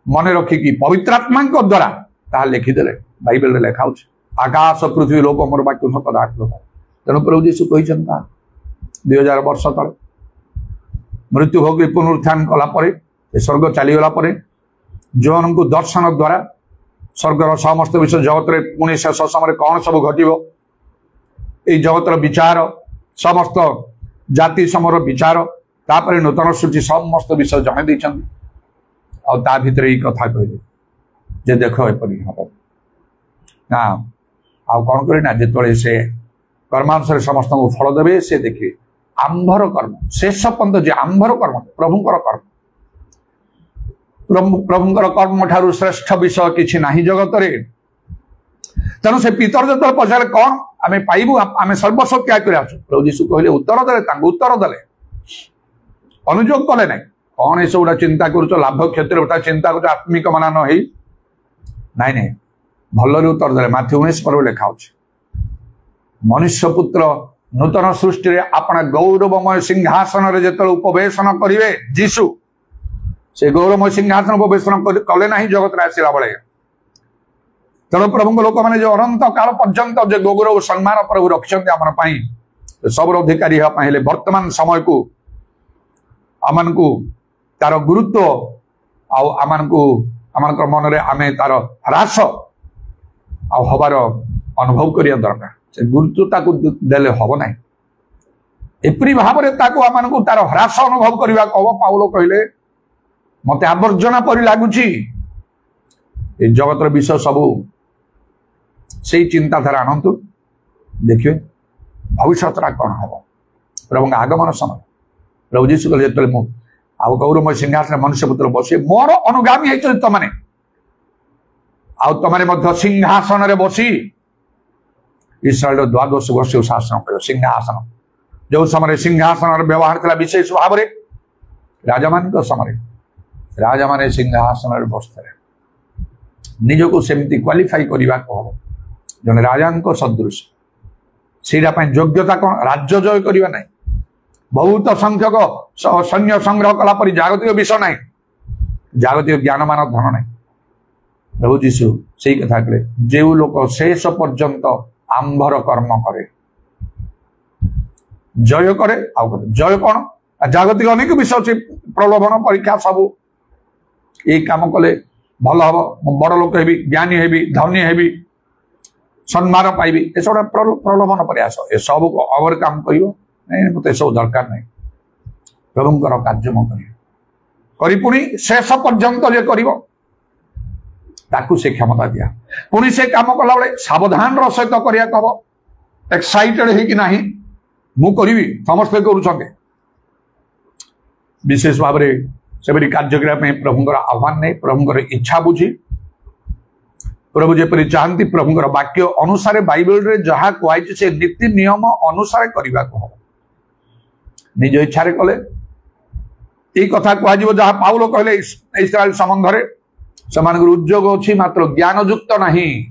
[SPEAKER 1] मन रखिकी पवित्रात्मा द्वारा ता लिखिदे बाइबल लेखा आकाश पृथ्वी लोप मोर वाक्य कदापि लोप तेणु प्रभु जीशु कहते 2000 वर्ष तले मृत्यु भोगी पुनरुत्थान कला स्वर्ग चलीगला जो दर्शन द्वारा स्वर्गर समस्त विषय जगत रे पुणी शेष समय कौन सब घटिबो ए जगतर विचार समस्त जाति समर विचार तापर नूतन सूची समस्त विषय जमे दैछन्ति आ ता भितर ई कथा कहले जे देखो एपरि हबो ना आ कौन करे ना जेतले से कर्मानुसार समस्त को फल देबे से देखिए आंभर कर्म शेष पंत जे आंभर कर्म प्रभुंकर कर्म प्रभुंकर कर्म ठारू श्रेष्ठ विषय किछि नाही जगत रे तेणु से पितर जो पचारे कौन आम पाइबू आम सर्वस्व त्याग कर प्रभु जीशु कहले उत्तर देले उत्तर देले अनुयोग कले ना कौन ये सब चिंता कर लाभ क्षति चिंता कर आत्मिक माना न नाई नाई भल उत्तर देले माथ्यू 19 पर्व लिखा मनुष्य पुत्र नूतन सृष्टि आपण गौरवमय सिंहासन रे जेतल उपवेशन करिवे जीशु से गौरवमय सिंहासन उपवेशन कले ना जगत आसला बेले तेणु प्रभु लोक मैंने जो अनंत काल पर्यंत जो गौरव सम्मान प्रभु रखिंट आम सबुर अधिकारी हेले वर्तमान समय को आम तार गुरुत्व आम मन आम तार ह्रास आबार अनुभव करिया दरकार से गुरुत्वता को देले हम ना एपरी भाव में आम तार ह्रास अनुभव करने कह पाउल कहले मत आवर्जना परी लगुच जगतर विषय सबू से चिंताधारा आनतु देखिए भविष्य कौन हम प्रभु आगमन समय प्रभु जीशु कहले जो गौरवमय सिंहासन मनुष्य पुत्र बसे मोर अनुगामी है तुमने आने सिंहासन रे बसी इस्राएल द्वादश वर्ष शासन कर सिंहासन जो समय सिंहासन व्यवहार था विशेष भाव में राजा मान समय राजा माने सिंहासन बसते निजको सेमती क्वालिफाई करने कह जन राजा सदृश से योग्यता कौन राज्य जय करवा ना बहुत संख्यक सैन्य संग्रह कला परी जागतिक विषय ना जागतिक ज्ञान मान धन ना प्रभु जीशु से कथा कहे जो लोक शेष पर्यंत आंभर कर्म करे जय करे जय कौन जागतिक अनेक विषय अच्छे प्रलोभन परीक्षा सब ये काम कले भल हम बड़ लोक हेबी ज्ञानी हेबी धनी हेबी सम्मान पाइबी ये सब प्रलोभन प्रयास ये सब को ओवरकम कर मत सब दरकार नहीं प्रभुंर कार्य करी पुणी शेष पर्यंत जे कर से क्षमता दिया पुणी से काम कला बेले सावधान सहित करिया कब एक्साइटेड है कि नहीं मु करी समस्ते करुँच विशेष भाव से कार्य करने प्रभुंर आह्वान नहीं प्रभुंर इच्छा बुझी प्रभु जेपरी चाहती प्रभुंर वाक्य अनुसार बाइबल रे जहा कहई से नीति नियम अनुसार करने को हम निज इच्छा कले ये कथा कह जहाँ पाउल कहले इस्राएल संबंध में से उद्योग अच्छी मात्र ज्ञान युक्त नहीं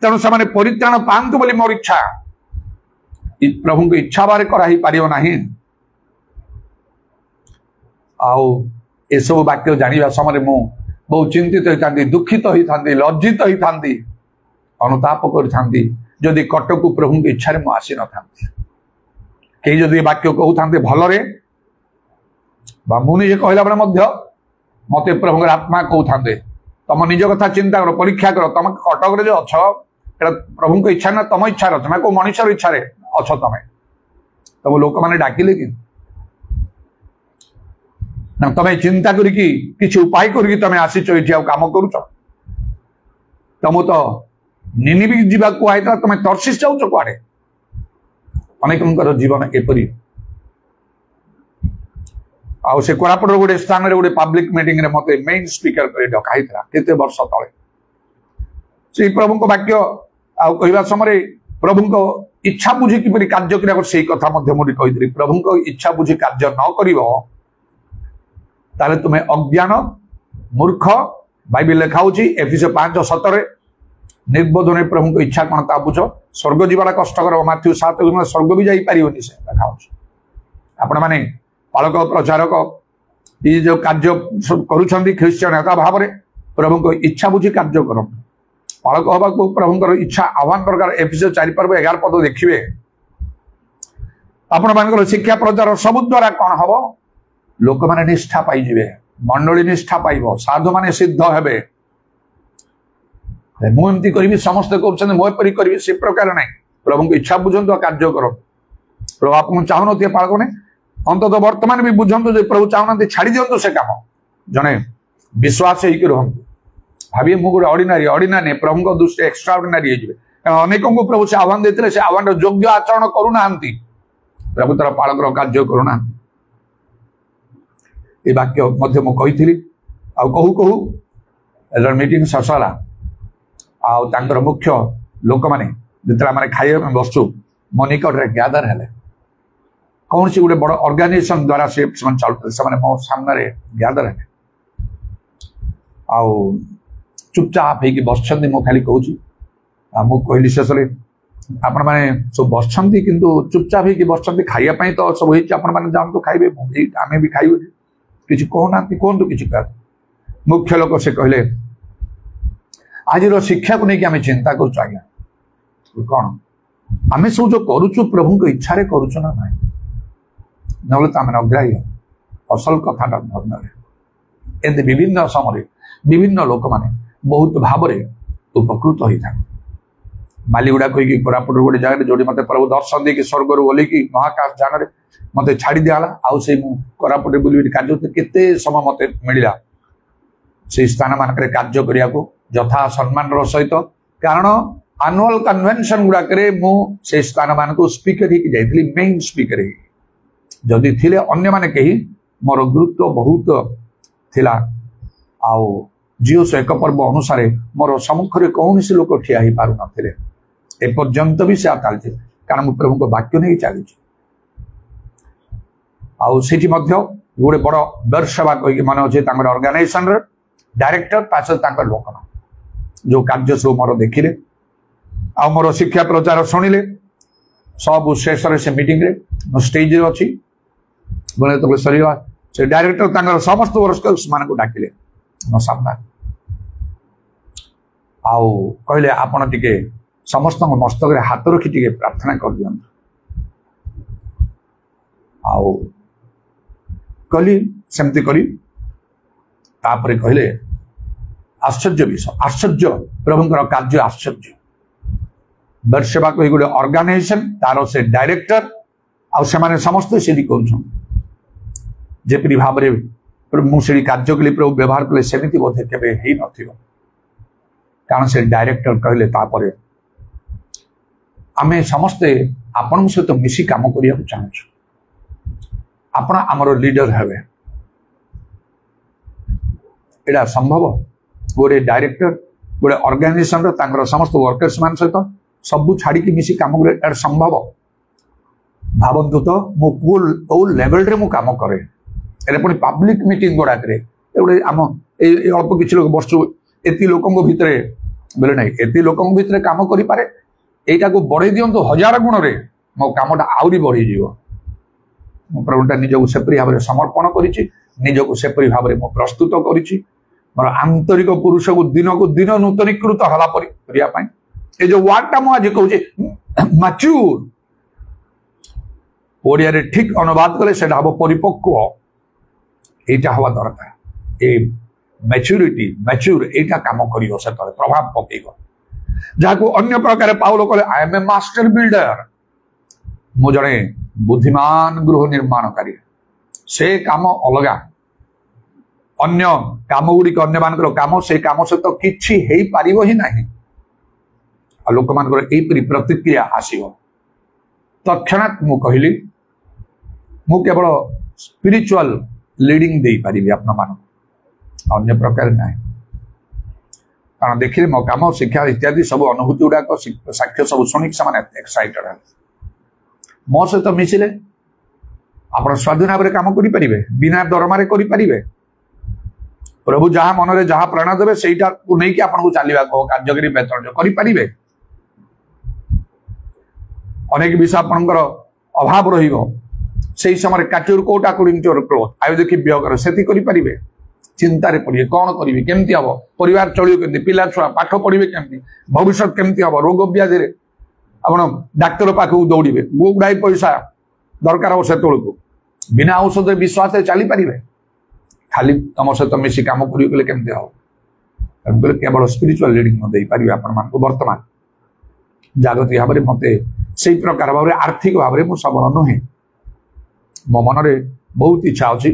[SPEAKER 1] तेणु से परित्राण पातु बोली मोर इच्छा प्रभु को इच्छा बारे कराई पारियो नहीं आउ ये सब वाक्य जानिबा समय मु बहुत चिंतित होता दुखित होता लज्जित होता अनुताप करती जदि कटक प्रभु की इच्छा मुझे आसी न था कई जदि वाक्य कहते भलरे मुझे कहला बेले मत प्रभु आत्मा कहते तुम निज कथा चिंता कर परीक्षा कर तुम कटक जो अच्छ प्रभु की इच्छा ना तुम इच्छा ना को मनुष्य इच्छा अच्छ तुम लोक मैंने डाकिले कि तुम चिंता करी उपाय करी तुम आसीच ये कम करुच तुम तो निनिबी जीवा कहुई तुम तर्सीस जाऊच कुआड़े अनेक जीवन एपरी आउ से कोरापुट गोटे स्थान में गोटे पब्लिक मीटिंग रे मते मेन स्पीकर कर डकाई था केते वर्ष तले से प्रभु को वाक्य आउ कहवा समय प्रभु को इच्छा बुझी किपरि कार्य करिया से कथा मध्य मुझे कही प्रभु को इच्छा बुझी कार्य न करिवो ताले तुम्हें अज्ञान मूर्ख बाइबल लिखा एफिसियों 5:17 निर्बोधन प्रभु को इच्छा कौन ता बुझ स्वर्ग जीवाटा कष्टकर माथ्यू 7 स्वर्ग भी जाई पारिबनी से लिखा आपण माने पालक प्रचारक ये जो कार्य करुछंती ख्रिस्टियनता भाव में प्रभु को इच्छा बुझी कार्य कर पालक हवा को प्रभुंर इच्छा आह्वान प्रकार एफिसियों 4:11 पद देखिए आपण मान शिक्षा प्रचार सब द्वारा कौन हम लोक मैंने निष्ठा पाइबे मंडली निष्ठा पाइब साधु माने सिद्ध हेबे मुझे करी समस्त करी करी से प्रकार नहीं प्रभु को इच्छा बुझंतु कार्य कर प्रभु आप चाहून पालक ने अंतत वर्तमान भी बुझंतु जो प्रभु चाहूना छाड़ी दिंतु से काम जड़े विश्वास रुहतु भावी मुझे गोटे ऑर्डिनारी प्रभु को दृष्टि एक्स्ट्रा ऑर्डिनारी अनेक को प्रभु से आह्वान देते से आह्वान योग्य आचरण करूना प्रभु तर पालक कार्य करूना ये वाक्य मध्य मु कही कहू कहू मीटिंग शसला आर मुख्य लोक मैंने जिते खाइबा बसु मो निकट में ग्यादर है कौन सी गोटे बड़ ऑर्गेनाइजेशन द्वारा से चलते मो सामने ग्यादर है आउ चुपचाप हो बस मु खाली कहूँ मु कहली शेष आपण मैंने सब बस किंतु चुपचाप हो बस खाइबा तो सब मैंने जानते खाइबे आम भी खाइबू किसी कहना कहतु किसी मुख्य लोक से कहले आज शिक्षा को लेकिन आम चिंता करुचु आज्ञा कौन आम सब जो करुचु प्रभु को इच्छा करुचु ना ना ना तो आम अग्राह्य असल कथा धर्म एमती विभिन्न समय विभिन्न लोक मैंने बहुत भाव उपकृत होता बालीगुड़ा कहीकि कोरापुट गोटे जगह जो मत प्रभु दर्शन देकी स्वर्ग ओल्ल महाकाश जान मत छाड़ी दिगला आउ से कोरापुट बुल कार्य केते समय मत मिला से स्थान मान कार्य करने को यथा सम्मान सहित कारण आनुअल कन्वेंशन गुड़ाक से स्थान मान को स्पीकर ही मेन स्पीकर जदि थिले अन्य माने कही मोर गुरुत्व बहुत थिला आउ जियो से एक पर्व अनुसार मोर सम्मुख में कौन सी लोक ठिया ही पारु नथिले एपर्यंत भी से चलती कारण मुझे प्रभु को वाक्य नहीं चली आउ से गोटे बड़ बेरसेवा कहीकि मन अच्छे ऑर्गेनाइजेशन डायरेक्टर ताकत लोक जो कार्य सब मोर देखिले आ मोर शिक्षा प्रचार शुणिले सब शेष से मीटिंग रे स्टेज रे अच्छी बोले तो सरीगला से डायरेक्टर समस्त वर्कर्स मान को डाकिले मो सामना आउ कहले आपण टिके समस्त मस्तक रे हाथ रखी टिके प्रार्थना कर दियन आउ कली सेमती करी तापरे कहले आश्चर्य विषय आश्चर्य प्रभुंकर कार्य आश्चर्य बर्षेबा कही गोटे ऑर्गेनाइजेशन तार से डायरेक्टर आउ से समस्त से जेपरी भाव मुझे कार्य कली प्रभु व्यवहार कले सेमती बोधे केबे ही नथिबो कारण से डायरेक्टर कहले तापरे आमे समस्ते आपण सहित मिसी काम करिया चाहूँ आपण आमर लीडर हेबे एडा संभव गोटे डायरेक्टर गोटे ऑर्गेनाइजेशन समस्त वर्कर्स मान सहित सबू छाड़ी की मिसी काम करे एडा संभव भावतु तो मो लेवल रे मु काम करे एरे पुणी पब्लिक मीटिंग गुड़ा करे एगोटे आम अल्प किसी लोग वर्ष एति लोकों भितर बोले ना एति लोकों भितर काम करि पारे एटा को बढ़े दियंतु 1000 गुण रे मो कामटा आउरी बढ़ी जीवो मो प्रभुटा निजको सेपरी भाव समर्पण करिछि निजको सेपरी भाव मो प्रस्तुत करिछि मोर आंतरिक पुरुष को दिन नूतनीकृत हला परि करिया पई ए जो वार्डटा मु आज कहूछि मैच्योर ओडिया रे ठीक अनुवाद कले सेटा हबो परिपक्व एटा हवा दरकार ए मैच्योरिटी मैच्योर एटा काम करियो सेतरे प्रभाव पकेइबो जाको अन्य प्रकार Paulo Coelho I am a master builder मु जणे बुद्धिमान गृह निर्माणकारी से काम अलगा अन्य काम गुड़ी अन्य मानकर काम से काम सहित तो किछि हेई पारिबो ही नाही आ लोक मानकर एपरी प्रतिक्रिया आसीबो तत्क्षणात मु कहली मु केवल स्पिरिचुअल लीडिंग दे पारिबी आपन मान अन्य प्रकार नाही कारण देखिले मो काम शिक्षा इत्यादि सब अनुभूति गुड़ा साक्ष्य सब शुणी से एक्साइटेड है मो सहित मिसिले आप स्वाधीन भाव काम करें बिना दरमारे करें प्रभु जहाँ मन में जहाँ प्रेरणा देवे सेटा को लेकिन आपको चलवा कार्यकारी बेतन करें अनेक विषय आपंकर अभाव रही समय कार्य Kaut according to your growth आयु देखी व्यय कर से करें चिंतार पड़े कौन करेंगे केमती हम परिवार चलो केमती पिला छुआ पाठ पढ़े केमती भविष्य केमती हम रोग व्याधि आप डाक्तर पाखक दौड़े गुड़ाई पैसा दरकार हम से बिना औषध विश्वास चली पारे खाली तुम सहित मिसी कम करेंगे केमती हम केवल स्पिरिचुअल लीडिंग दे पारे आप बर्तमान जागतिक भाव में मत से प्रकार भाव आर्थिक भाव में मुझे सबल नुहे मो मन में बहुत इच्छा अच्छी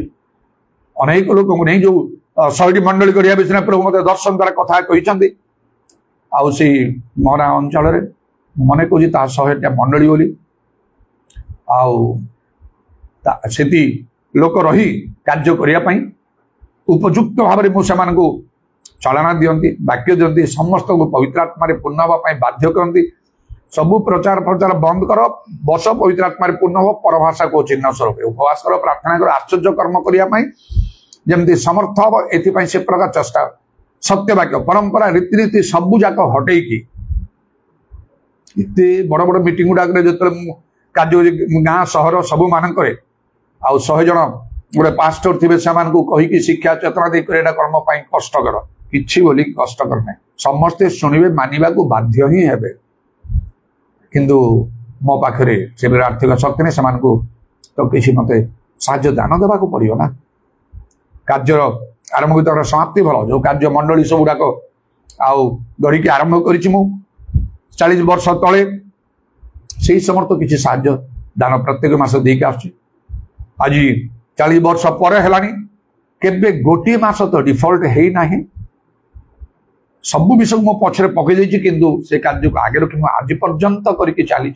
[SPEAKER 1] अनेक लोक नहीं जो 100 मंडली करने विषय प्रभु मत दर्शन द्वारा कथा कहते आई महरा अंचल मन कह 100 मंडली बोली आती लोक रही कार्य करने उपयुक्त भाव में मुझे चलना दियंती वाक्य दियंती समस्त को पवित्र आत्मा पूर्ण होगा बाध्य करती सबू प्रचार प्रचार बंद कर बस पवित्र आत्मा पूर्ण हो परभाषा को चिन्ह स्वरूप उपवास कर प्रार्थना कर आश्चर्य कर्म करने जमती समर्थ हम एथि से प्रकार चेष्टा सत्य वाक्य परंपरा रीतिनीति सबू जाक हटेकी इतने बड़ बड़ मीटिंग गुड़ाक जो कार्य गाँ सहर सबू मानक 100 जन गोटे पास्टर थे से कहीकि शिक्षा चेतना दे कर्म कष्टकर किछि बोली कष्टकर ना समस्ते शुणवे मानवा को बाध्य ही हेबे किंतु मो पाखे से आर्थिक शक्ति नहीं से तो किसी मत साहाय्य दान देवा पड़ो ना कार्य आरंभ कर समाप्ति भल जो कार्य मंडली सब गुड़ाक गढ़ी आरंभ कर 40 वर्ष तले से समय तो किसी साहाय्य दान प्रत्येक मास देक आज 40 वर्ष पर है गोटे मास तो डिफॉल्ट है ना सबू विषय मो पछरे पकई किंतु से कार्य को आगे रखी आज पर्यंत करके चली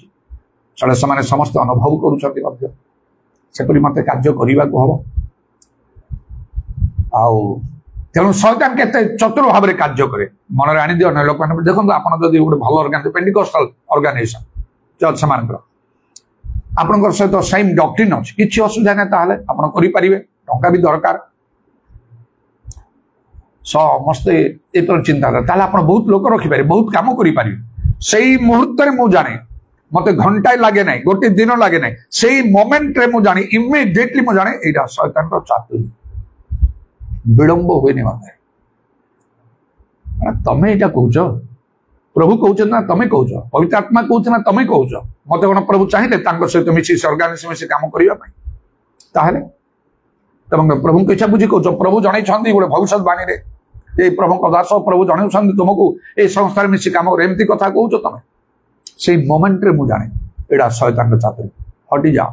[SPEAKER 1] से समस्त अनुभव करपरी मत कार्य करने को हम तेणु शैतान के चतुर भाव में कार्य करे मन आनी दियो ना लोक देखो आप गोटे भल ऑर्गेनाइजेशन पेंटिकॉस्टल ऑर्गेनाइजेशन चर्च से आपण सहित सेम डॉक्ट्रिन अच्छी किसी असुविधा ना ताहले आपण करि परिबे टंका भी दरकार समस्ते एतर चिंता ताहले आपण बहुत लोक रखि पारे बहुत काम करि पारे सेही मुहूर्त रे मु जाने मत घंटाए लगे ना गोटे दिन लगे ना से मोमेंट रे मु जानी इमिडिएटली मु जाने एटा शैतान रो चातुरी विलंब हुए नहीं मत तमें एटा कहूच प्रभु कहते ना तमें कहूच पवित्र आत्मा कहते ना तमें कहूच मत कौन प्रभु चाहिए सहित मिसी ऑर्गेनाइजेशन मिसी काम करने प्रभु को इच्छा बुझी कहूच प्रभु जन गोटे भविष्यवाणी रे प्रभु दास प्रभु जन तुमको ये संस्था मिसी काम एमती कथा कहूच तमें से मोमेंट रे मु जाने एटा शैतान चातुरी हटि जाओ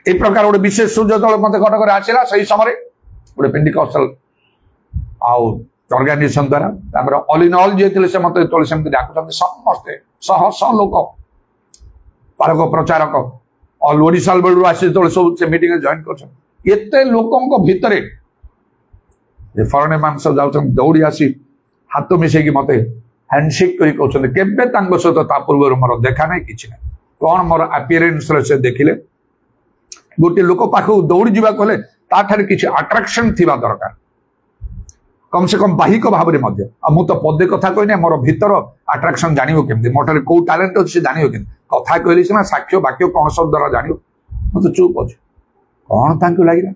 [SPEAKER 1] ए प्रकार गोटे विशेष सूर्य तल मत कटक आसला से समय गोटे पेंटिकॉस्टल आउ ऑर्गेनाइजेशन द्वारा ऑल इन ऑल जे से मत सेमती डाकुଛନ୍ତି समस्ते शह शह लोक पारक प्रचारक ऑल ओडिशा बेलू आसी सब से मीटिंग जॉइन कर एते लोकों भितर फरेन मान सब जाऊँ दौड़ी आसी हाथ मिसेकी मत हैंडशेक कर कहते सहित पूर्व मोर देखा ना कि कौन मोर अपीयरेंस से देखिले गोटे लोक पाखक दौड़ी जावा कहले ताठारे किछि अट्रैक्शन थिबा दरकार कम से कम बाहिक भाव में मु तो पदे कथा कहना मोर भीतर अट्रैक्शन जानियो केमती मोटर को टैलेंट अच्छे जानियो केमती कथा कहली सीना साक्ष्य वाक्य कौन सब द्वारा जानियो मत तो चुप अच्छे कौन तांको लगे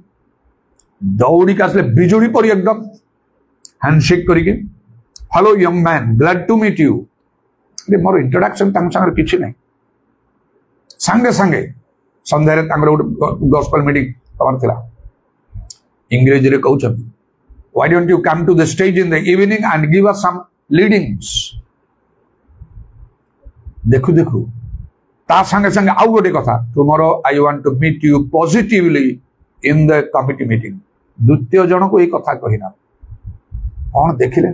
[SPEAKER 1] दौड़ी के आसले बिजुड़ी पड़ी एकदम हैंडशेक करके hello young man glad to meet you more introduction संगे किछि नहीं संगे संगे संध्यारे गॉस्पेल मीटिंग तमार थिला इंग्रेजी रे कहउछन why don't you come to the stage in the evening and give us some leadings देखु देखु ता संगे संगे आउ गोटे कथा tomorrow I want to meet you positively in the committee meeting द्वितीय जन को ये कथा कहिना कौन देखिले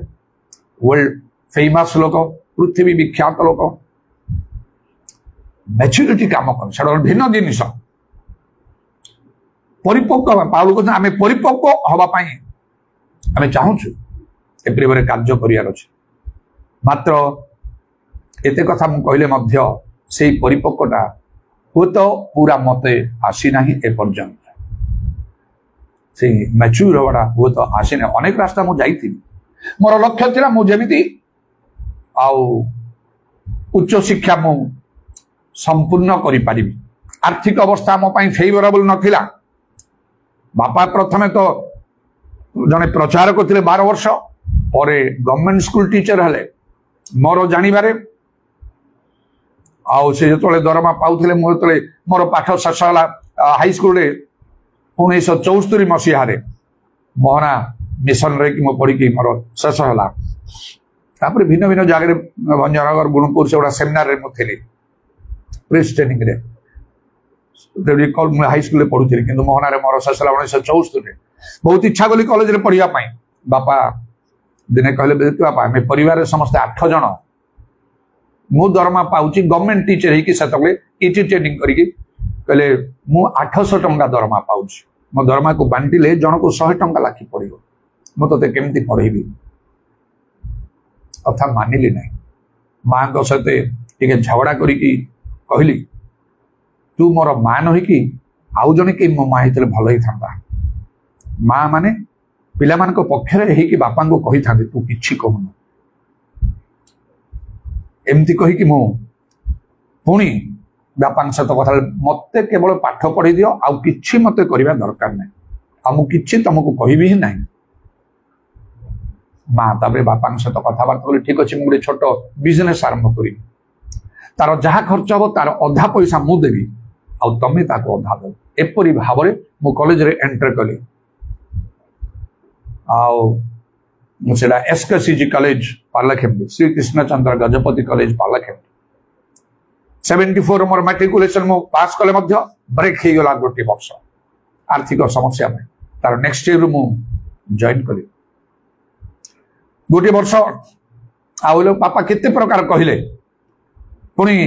[SPEAKER 1] वर्ल्ड फेमस लोक पृथ्वी विख्यात लोक मैच्योरिटी काम कर छड़ भिन्न जिनिस परिपक्व पाउल को आमे परिपक्व हवा पाई आमे चाहूछु ए परिवार कार्य करियार अछि मात्र एते कथा मु कहले मध्य सेही परिपक्वता हो तो पूरा मते आसी नाही ए पर्यंत से मैच्योर होड़ा हो तो आसी ना अनेक रास्ता मु जाईथि मोर लक्ष्य थिला मु जेमिति आउ उच्च शिक्षा मु संपूर्ण करि पारिबी आर्थिक अवस्था मो पई फेवरेबल नथिला बापा प्रथमे तो जने प्रचार करते 12 वर्ष पर गवर्नमेंट स्कूल टीचर हेले मोर जानिबारे आउ से जो दरमा पाउथिले मोर पाठ शेष होला हाई स्कूल रे 1974 मसीहा रे मोहना मिशन रे कि मो पढ़ी कि मोर शेष होला तापर भिन्न भिन्न जगह भंजनगर गुणपुर से गोटा सेमिनार रे मो थिली प्रेस ट्रेनिंग रे देडी कॉल मु हाई स्कूल रे पढुथिली किंतु मोहना रे मोर शेष होला 1974 रे बहुत इच्छा कली कॉलेज रे पढ़िया पाई बापा दिने कहले बापा हमें परिवार समस्त 8 जन मु दरमा पाउची गवर्नमेंट टीचर ही कि सतले इटी ट्रेनिंग करी कहले मु 800 टंका दरमा पाउची मो दरमा को बांटिले जन को 100 टंका लाखी पड़िबो मु तते केमती पढ़ेबी अथा मानिली नहीं मां को सते टिके झगड़ा करी की कहली तू मोर मां नहि कि आउ जने के मो मां हितले भलो ही थांदा मां माने पिला मान को पक्षरे हे कि बापा को कहि थांदे तू किछि कहनु एमती कहि कि मो पुणी बापा सहित कथा मते केवल पाठ पढ़ी दियो आ किछि मते करिवा दरकार नै आ मु किछि तुमको कहिबी ही नहीं मां ताबे बापा सहित कथा बात बोले ठीक अछि मु छोट बिजनेस आरंभ करी तार जहा खर्च हो तार आधा पैसा मु देबी आ तमे ताको आधा दो एपरि भाबरे मु कॉलेज रे एंटर कली आउ सेडा SKCG college पार्लाखेम Shri Krishnachandra Gajapati college पार्लाखेम 74 मोर मैट्रिकुलेशन मो पास कले मध्य ब्रेक हे गला गोटे वर्ष आर्थिक समस्या में तार नेक्स्ट ईयर मु जॉइन कली गोटे वर्ष आउ पापा केते प्रकार कहिले पुनी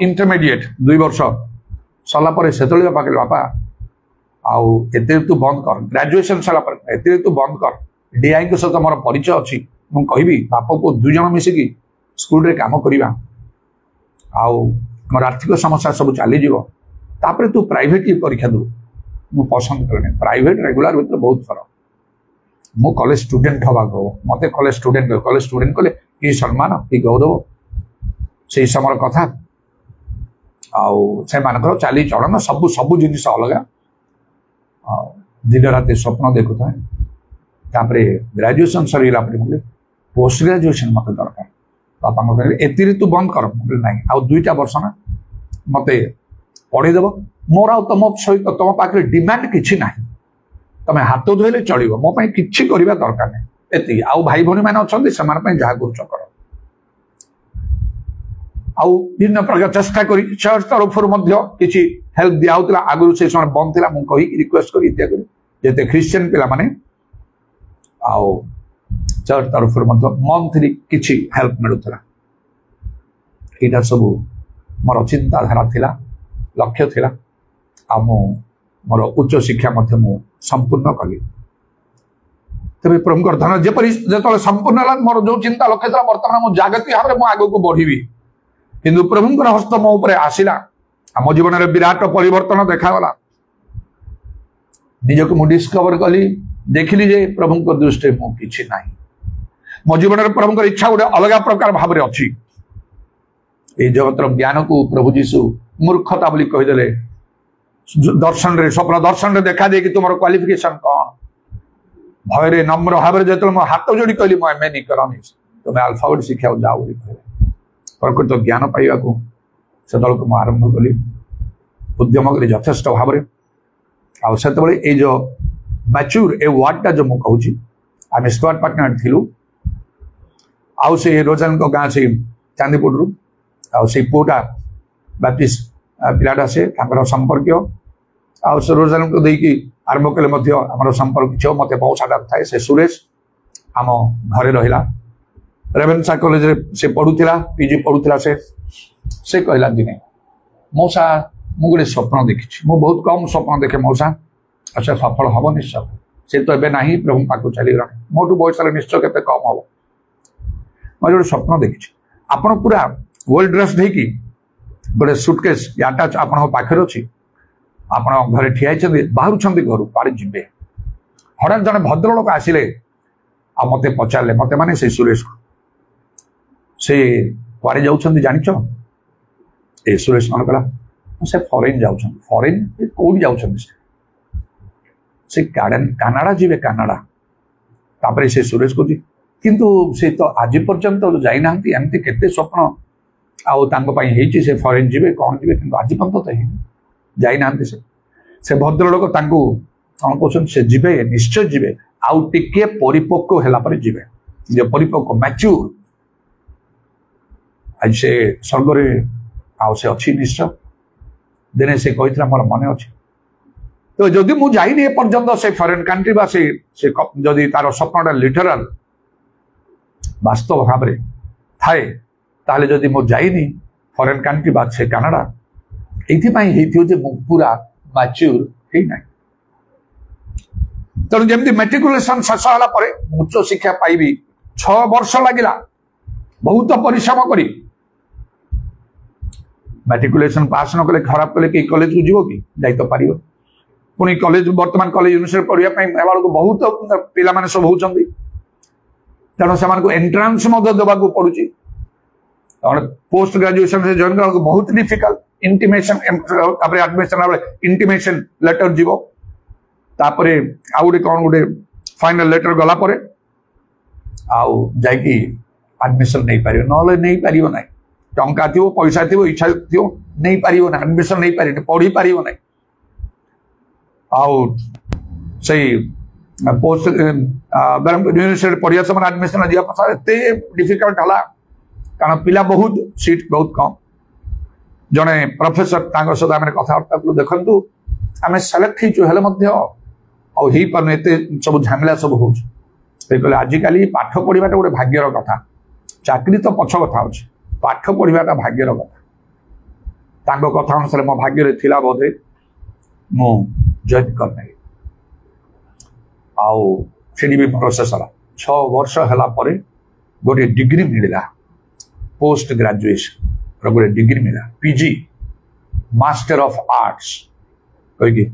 [SPEAKER 1] इंटरमीडिएट 2 वर्ष सला पर सेतले पाके बापा आउ एते तू बंद कर ग्रेजुएशन सला पर एते तू बंद कर डीआई के साथ मोर परिचय अछि मु कहबी बापा को 2 जण मिसी की स्कूल रे काम करिवा आउ मोर आर्थिक समस्या सब चली जीवो तापर तू प्राइवेटली परीक्षा दो मु पसंद करने प्राइवेट रेगुलर भीतर बहुत फरक मु कॉलेज स्टूडेंट हवा को मते कॉलेज स्टूडेंट कले ई सम्मान ई गौरव से समय कथा आउ चाली चलन सबू सबू जिन अलग दिन रात स्वप्न देखुए तापर ग्रेजुएशन सरला पोस्ट ग्रेजुएशन मत दरकार बापा कहले एति तू बंद कर ना आउ 2टा वर्ष ना मत पढ़ेदेव मोर आ तुम सहित तुम पाखे डिमांड किसी ना तुम हाथ धोले चलो मो कि दरकार नहीं एति आउ भाई भौणी मैंने अच्छा से जहाँ कर आउ विभिन्न प्रकार चेष्टा कर चर्च तरफ किसी हेल्प दिया आगुरी से समय बंद थी मुझे रिक्वेस्ट कर इत्या जिते ख्रीस्टियन पिला माने आउ चर्च तरफ मंथली किसी हेल्प मिलूला यहाँ सब मोर चिंताधारा थिला लक्ष्य थिला आ मोर उच्च शिक्षा संपूर्ण कली तेज प्रभुकर धन जेपरी जो संपूर्ण है मोर जो चिंता लक्ष्य था बर्तमान मो जागतिक भाव में आग को बढ़ी किंतु प्रभुकर हस्त मो उपर आसिला आम जीवन में विराट परिवर्तन देखागला निजक मु डिस्कवर कली देखिली जे प्रभुଙ୍କ दृष्टि मु किछि नाही मो जीवन में प्रभुଙ୍କର इच्छा गोटे अलग प्रकार भाव में अच्छी ये जगतर ज्ञान को प्रभु जीशु मूर्खता बोली कहीदेले दर्शन रे स्वप्न दर्शन रे देखा दे कि तुम क्वालिफिकेशन कौन भय नम्र भाव में जो हाथ जोड़ी कहली मुझे नहीं करनी तुम्हें अल्फाबेट शिक्षा जाओ प्रकृत ज्ञान पाइबा से दल को मुझे आरंभ कली उद्यम कली यथेष्ट भाव में आते जो मैच्योर ए वार्डटा जो मुझे आम स्क्वाड पार्टनर थिलु आउ से रोजान को गाँ से चांदीपुर से पुटा बैप्टिस्ट पिलाटा से संपर्क आउ से रोजान को देकी आरंभ कले आम संपर्क छो मत बहुत सारा थाए से सुरेश आम घरे रहा रेवेन्सा कॉलेज से पढ़ुला पीजी पढ़ुला से कहला दिने मौसा मु गोटे स्वप्न देखी मु बहुत कम स्वप्न देखे मौसा अच्छा सफल हम निश्चय से तो एबे नहीं प्रभु पाक चलीगला मोटू बयस निश्चय केते कम हम मैं गोटे स्वप्न देखी आपन पूरा वेल ड्रेस देखी गोटे सुटकेस याटा आपण पाखे अच्छी आपण घरे ठिया बाहर घर पाड़े जीवे हठात जड़े भद्रलोक आसिले आ मत पचारे मत माने से सुरेश से कुआरे जाऊँ जानिच ए सुरेश मन कला से फॉरेन जाऊँ फॉरेन कौट जाऊँ से कानाडा जीवे कानाडा तापर से सुरेश को किंतु से तो आज पर्यंत जाइना एमती केते स्वप्न आउे से फॉरेन जीवे कौन जीवे कि आज पर्यंत तो जाइना से भद्रलोक कौन कौन से जीवे निश्चय जीवे आउ टिके परिपक्व है जीवे जो परिपक्व मैच्योर आज से स्वर्ग आउ से अच्छी निश्चय दिने से कही मोर मन अच्छे तो जदि मु जाइनी ए पर्यंत से फॉरेन कंट्री बा से जदि तार स्वप्नटा लिटराल वास्तव भाव में थाए ताले जदि मु जाइनी फॉरेन कंट्री बा से कनाडा ये मु पूरा मैच्योर है ना तेणु जमी मेट्रिकुलेशन शेष है उच्च शिक्षा पाइबी 6 वर्ष लगिला बहुत परिश्रम करी मेट्रिकुलेशन पास न कले खराब कले कि कॉलेज को जीव कि जाई तो पारिबो पुणी कॉलेज वर्तमान कॉलेज यूनिवर्सिटी पढ़ाई को बहुत पिला माने सब होउचंदी तेणु से एंट्रांस देवा पड़ू पोस्ट ग्रेजुएशन से जॉइन करा बहुत difficult intimation admission intimation letter जीव तापरे आउ गोटे कौन गोटे फाइनल लेटर गला परे आउ जाइकी एडमिशन नहीं पारिबो नले नहीं पारिबो नाही टंका थी पैसा थी इच्छा थी नहीं पारिबो ना एडमिशन नहीं पारि पढ़ी पारिबो नाही आउ से पोस्ट यूनिवर्सिटी पढ़िया समय एडमिशन दिया पछा एते डिफिकल्ट हला कारण पिला बहुत सीट बहुत कम जने प्रोफेसर तांगर सदा आमे कथाबार्ता को देखंतु आमे सेलेक्ट हिचु हेले मध्य आउ ही पर एते सब झमेला सब हो कहले आजिकल पाठ पढ़ाटा गोटे भाग्यर कथा चाकरी तो पछ कथा अच्छे पाठ पढ़ाटा भाग्यर कथा कथा अनुसार मो भाग्य थिला बोधे मु जॉइन करना आउ भी मोर शेष है 6 वर्ष है गोटे डिग्री मिलला पोस्ट ग्रेजुएशन गोटे डिग्री मिला पीजी मास्टर ऑफ आर्ट्स कहीकि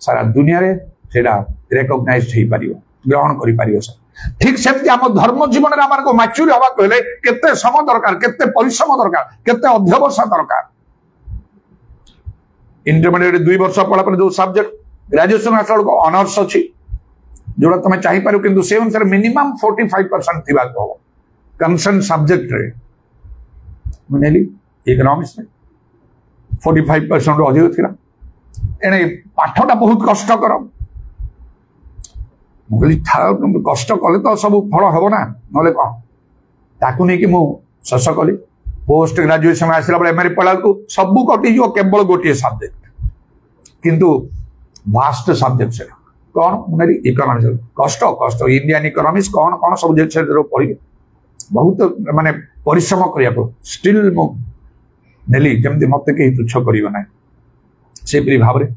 [SPEAKER 1] सारा दुनिया रे सेटा रिकॉग्नाइज्ड हो पार ग्रहण कर ठीक सेमती आम धर्म जीवन में आम मैच्योर हवा कहले केते समय दरकार केते परिश्रम दरकार केते अध्यवसाय दरकार इंटरमीडिएट 2 वर्ष पढ़ा पर जो सब्जेक्ट ग्रेजुएशन आसला को ऑनर्स अच्छी जोड़ा तुम चाहिए कि से अनुसार मिनिमम 45% थी कंसर्न सब्जेक्ट रे मुझे इकोनॉमिक्स में 45% अधिक थी एणे पाठटा बहुत कष्टकर मुझे कष्ट कले तो सब फल हम ना ना कौन ताकू नहीं कि शेष कली पोस्ट ग्रेजुएशन आसला बेले एमए पढ़ा को सब कटिज केवल गोटे सब्जेक्ट किंतु वास्ट सब्जेक्ट से कौन मेरी इकोनॉमिक्स कष्ट कष्ट इंडियन इकोनॉमिक्स कौन कौन सब पढ़ी बहुत माने परिश्रम करने स्टिल नेली जमी मत कहीं तुच्छ करना से भाव में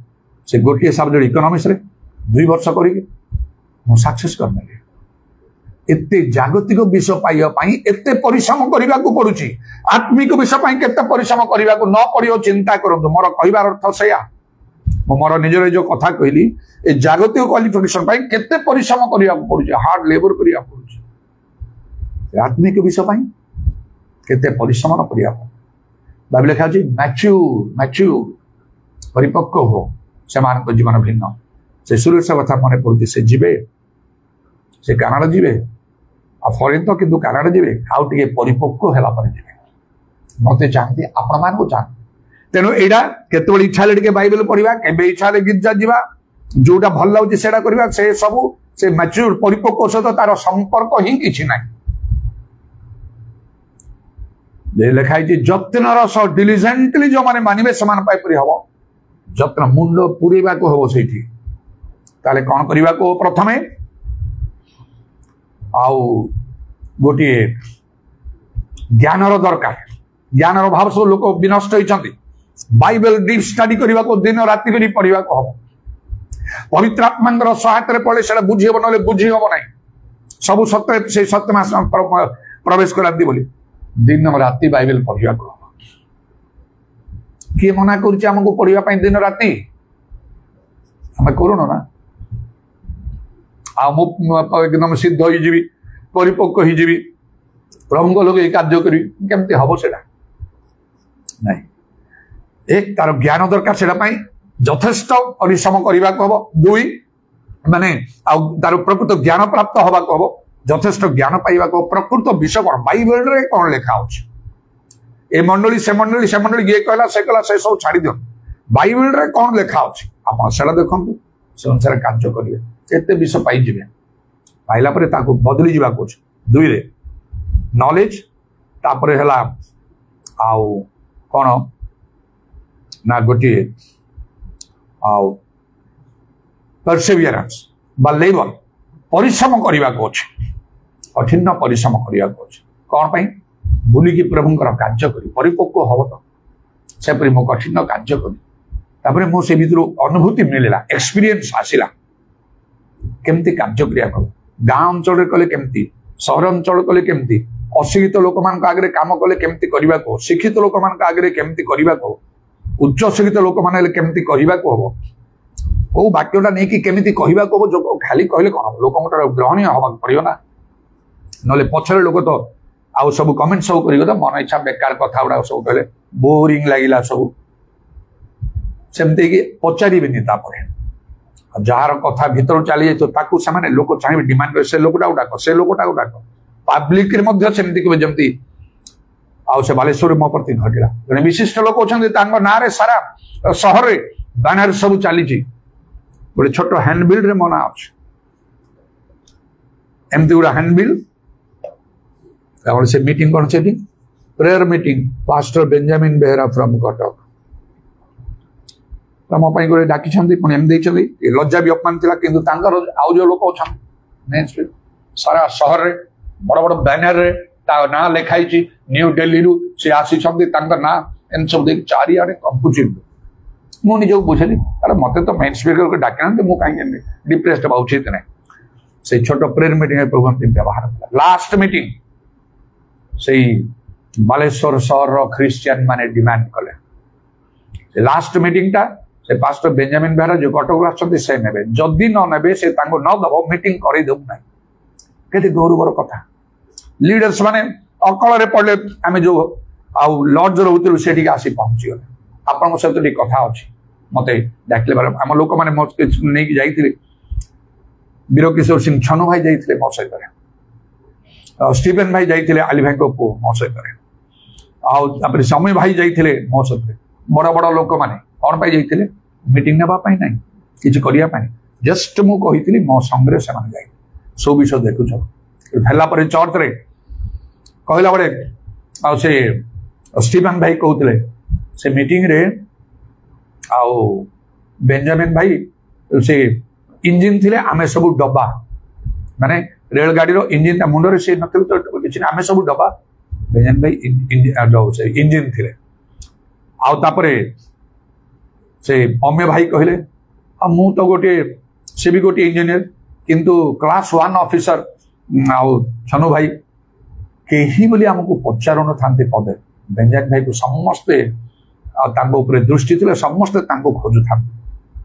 [SPEAKER 1] से गोटे सब्जेक्ट इकोनॉमिक्स रे 2 वर्ष करके सक्सेस करने एते जागतिक विषय पाइबाई एते परिश्रम करने को पड़ुची आत्मिक विषय केते परिश्रम करने को न पड़ो चिंता करूँ मोर कहबार अर्थ से मोर निजर जो कथा कहली ए जागतिक क्वालिफिकेशन केते परिश्रम करने को पड़ुची हार्ड लेबर करने पड़ुची आत्मिक विषय केते परिश्रम करने बाइबल लिखा अछि मैच्योर मैच्योर परिपक्व हो से मान जीवन भिन्न से सुरेश कथा मन पड़ती से जीवे से कानाडा जीवे आ फरेन तो किंतु कानाडा जीवे आउ टे परिपक्व है मत चाहती आपण मान को चाहते तेणु यहाँ केत इच्छा टे बाइबल पढ़ा के इच्छा गिर्जा जावा जोटा भल लगे से करवा से सब से मैच्योर परिपक्व सहित तार संपर्क ही किसी ना लिखाई जत्नर सह डिलिजेंटली जो मैंने मानवे से हम जत्न मुंड पूरेबा को हम से ताले कौन करने को प्रथमे आउ गोटे ज्ञानर दरकार ज्ञानर अभाव सब लोक विनष्ट होती बाइबल डीप स्टडी करने को दिन राति कर पढ़ा को हम पवित्र आत्मा सहायता पढ़े से बुझी हम ना बुझी हम ना सब सत्य से सत्य प्रवेश कराती बोली दिन राति बाइबल पढ़ा को किए मना करमको पढ़ाई दिन राति आम करूँ ना एकदम सिद्ध हो परिपक्व हो प्रभु लोग ये कार्य करी केमती हम से नहीं एक तार ज्ञान दरकार से यथेष्ट परिश्रम करने को हम 2 माने तार प्रकृत ज्ञान प्राप्त हवा को हम यथेष्ट ज्ञान पाइबा को प्रकृत विषय कौन बाइबल रे कौन लिखा हो ए मंडली से ये कहला से सब छाड़ी दियो बाइबल रे कौन लिखा होछि आपण सेला देखंतु से अनुसार कार्य करिवे एते विषय पाई जिवे पाइला परे ताको बदली जिबा कोछ 2 रे नॉलेज तापरे हला आउ कोन ना गोटी आउ परसेवियरेंस बा लेबर परिश्रम करबा कोछ कठिन परिश्रम करबा कोछ कोन पई बुलिकी प्रभुंकर कार्य करी परिपक्व हम तो से मो कठिन कार्य करी मो से भीतर अनुभूति मिलला एक्सपीरियंस आसिला केमती कार्य क्रिया कर गाँ अंचल कले केमती सहर अंचल कले केमती अशिक्षित लोक मान आगे काम कले केमती करबा को शिक्षित लोक मान आगे केमती करबा को उच्च शिक्षित लोक मान केमती करबा को हो को वाक्यटा नहीं कि केमती कहबा को जो खाली कहले कोन लोक ग्रहणीय हवा पड़ियो ना नले पछरे लोक तो आउ सब कमेंट सब कर मन इच्छा बेकार कथा गुड़ा सब कहले बोरिंग लगिला सब सेमती कि पचारे जार कथा भीतर चली जाए लोक चाहिए डिमांड कर से लोकटा डाक से लोकटा डाक पब्लिक सेमती जमती आउ से बालेश्वर मो प्रति घटला जड़े विशिष्ट लोक अच्छा ना रे सारा सहर रे बैनर सब चली गोटे छोट हैंडबिल रे मना अच्छे एमती गुड़ा हैंडबिल से मीटिंग कौन से prayer meeting pastor Benjamin Behera from Cuttack मो गोटे डाकी पुणी एम लज्जा भी अपमान था कि आउ जो लोक अच्छा सारा सहर रे बड़ बड़ बैनर रे ना लिखाई न्यू दिल्ली रु सी आसी ना एम सब देख चारिआडे कंपुची मुझे बुझेली अरे मत तो मेन स्पीकर को डाक मुझे डिप्रेस्ड बा उचित नहीं से छोट प्रेयर मीटिंग प्रभु व्यवहार लास्ट मीटिंग से बालेश्वर सहर ख्रिस्टियन माने डिमांड कले लास्ट मीटिंग टा से पास्टर बेंजामिन बेहरा जो कटक आछंती से नेबे जदि न नेबे से तांको न दबो मीटिंग करै दउ नै केते गौरवर कथा लीडर्स माने अकल रे पड़ले आमे जो आउ लॉर्ड रहउतलु सेठी आसी पहुंची गले आपन सहित टी कथा अछि मत डाकिले आम लोक मैंने नहीं जाइए वीरकिशोर सिंह छनु भाई जाइए मो सहित स्टीफेन भाई जाइए आली भाई को पुओ मो सहित आउे समय भाई जाइए मो सहित बड़ बड़ लोक मैंने कौन पाई जाइए मीटिंग नापी ना किसी करने जस्ट मु कही मो संगे से जाए सब विषय देखुच है चर्च रे कहला बड़े से स्टीफेन भाई कहते से मीटिंग रे आउ बेंजामिन भाई से इंजिन थिले आमे सब डब्बा माने रेलगाड़ी रो इंजिन मुंडरे से नथिल तो किछि आमे सब डब्बा बेंजामिन भाई जो से इंजिन थिले आउ तापरे से अम्य भाई कहले मु तो गोटे से भी गोटे इंजीनियर किंतु क्लास 1 ऑफिसर आउ छनु भाई केही बोली हमको पचार न थांते पदे बेंजामिन भाई को समस्ते दृष्टि थे समस्ते खोजु था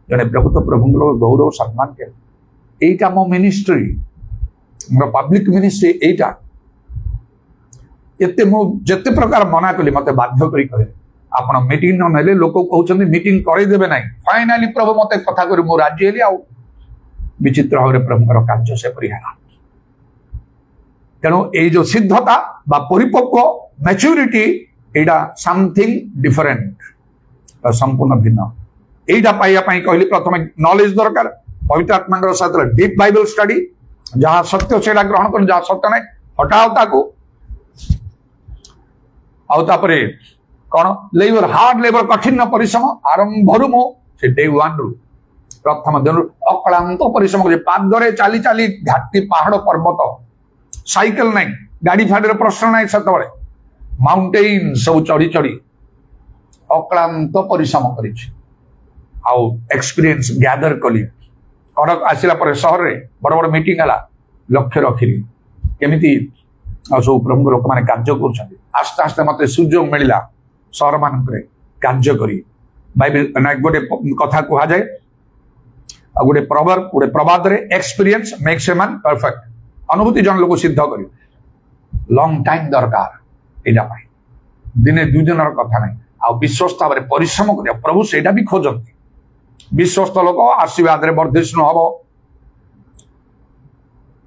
[SPEAKER 1] जड़े प्रभुत्व प्रभु गौरव सम्मान के यहीटा मो मिनिस्ट्री मोर पब्लिक मिनिस्ट्री यहीटा एते मु जते प्रकार मना कली मते बाध्य करी कहे आपण मीटिंग न नेले लोक कहउछन्ती मीटिंग करै देबे नाही फाइनली प्रभु मते कथा करी मु राज्य हेली आउ विचित्र भाव प्रभुकर कार्य से परिहारा तेणु ये जो सिद्धता बा परिपक्व मैच्योरिटी एटा समथिंग डिफरेंट संपूर्ण भिन्न एटा पाइया पई कहली प्रथम नॉलेज दरकार पवित्र आत्मा साथ डीप बाइबल स्टडी जहां सत्य सेटा ग्रहण कर जहां सत्य नहीं हटाओ ताको आउे कौन लेबर हार्ड लेबर कठिन परिश्रम आरंभ मो से डे 1 रु प्रथम दिन अक्लांत परिश्रम कर पादरे चली चली घाटी पहाड़ पर्वत साइकेल नहीं गाड़ी फाड़ी प्रश्न नहीं सत माउंटेन सब चढ़ी चढ़ी अक्लांत परिश्रम कर एक्सपीरियंस गैदर कली कटक आसला सहर में बड़ बड़ मीटिंग है लक्ष्य रखिली केमी सब प्रमुख लोक मैंने कार्य कर आस्ते आस्ते मत सुजोग मिलला सहर मान कार्य करी बाइबल गोटे कथा कह जाए गोटे प्रवर्ब गोटे प्रवाद रे experience makes a man perfect अनुभूति जन लोग सिद्ध कर लंग टाइम दरकार यहाँ दिने 2 दिन कथा नहीं आ विश्वस्त भाव परिश्रम कर प्रभु से भी खोजती विश्वस्त लोक आशीर्वाद वर्धिष्णु हम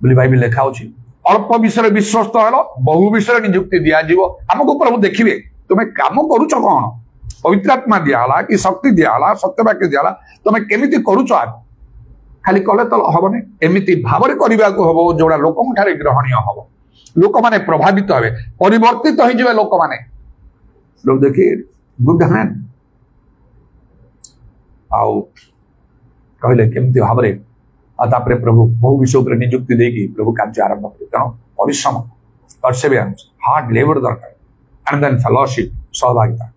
[SPEAKER 1] बाइबल लिखा होची अल्प विषय विश्वस्त हेलो बहु विषय नियुक्ति दिज्व आमको प्रभु देखिए तुम्हें काम करुच कौन पवित्र आत्मा दिहला कि शक्ति दिहला सत्यवाक्य दिहला तुम्हें केमिति करुच खाली कले तो हबनी एमिति भाव करने को हम जोड़ा लोक ग्रहणीय हम लोक मैंने प्रभावित हे परिवर्तित हो लोक मैंने लोग देखिए गुड मैन आउ कहले केमती भाव में प्रभु बहु विषय पर नियुक्ति देकी प्रभु कार्य आरंभ कर तेणु परिश्रम परसेवरेंस हार्ड लेबर दरकार एंड देन फेलोशिप सहभागिता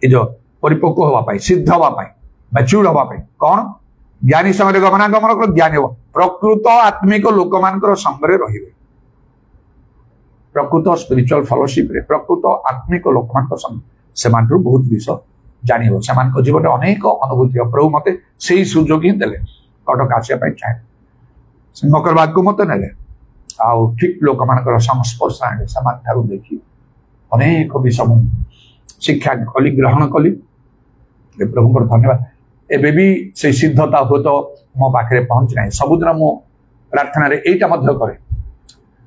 [SPEAKER 1] ये जो परिपक्व होवाई सिद्ध होवाई मैच्योर होवाई कौन ज्ञानी समय गमनागमन कर ज्ञानी हो प्रकृत आत्मिक लोक मान संगे रे प्रकृत स्पिरिचुअल फेलोशिप रे प्रकृत आत्मिक लोक मान से बहुत विषय जानी हो से जीवन अनेक अनुभूति प्रभु मत से सुजोग ही देले कटक आसपा चाहे मकरबाद को मत ने आउ ठीक लोक मान संस्पर्श आने से देखी अनेक विषय शिक्षा कली ग्रहण कली प्रभु धन्यवाद एबे भी से सिद्धता हो तो मो पाखे पहुंच ना सबुदिन मो प्रार्थना रे एटा मध्य करे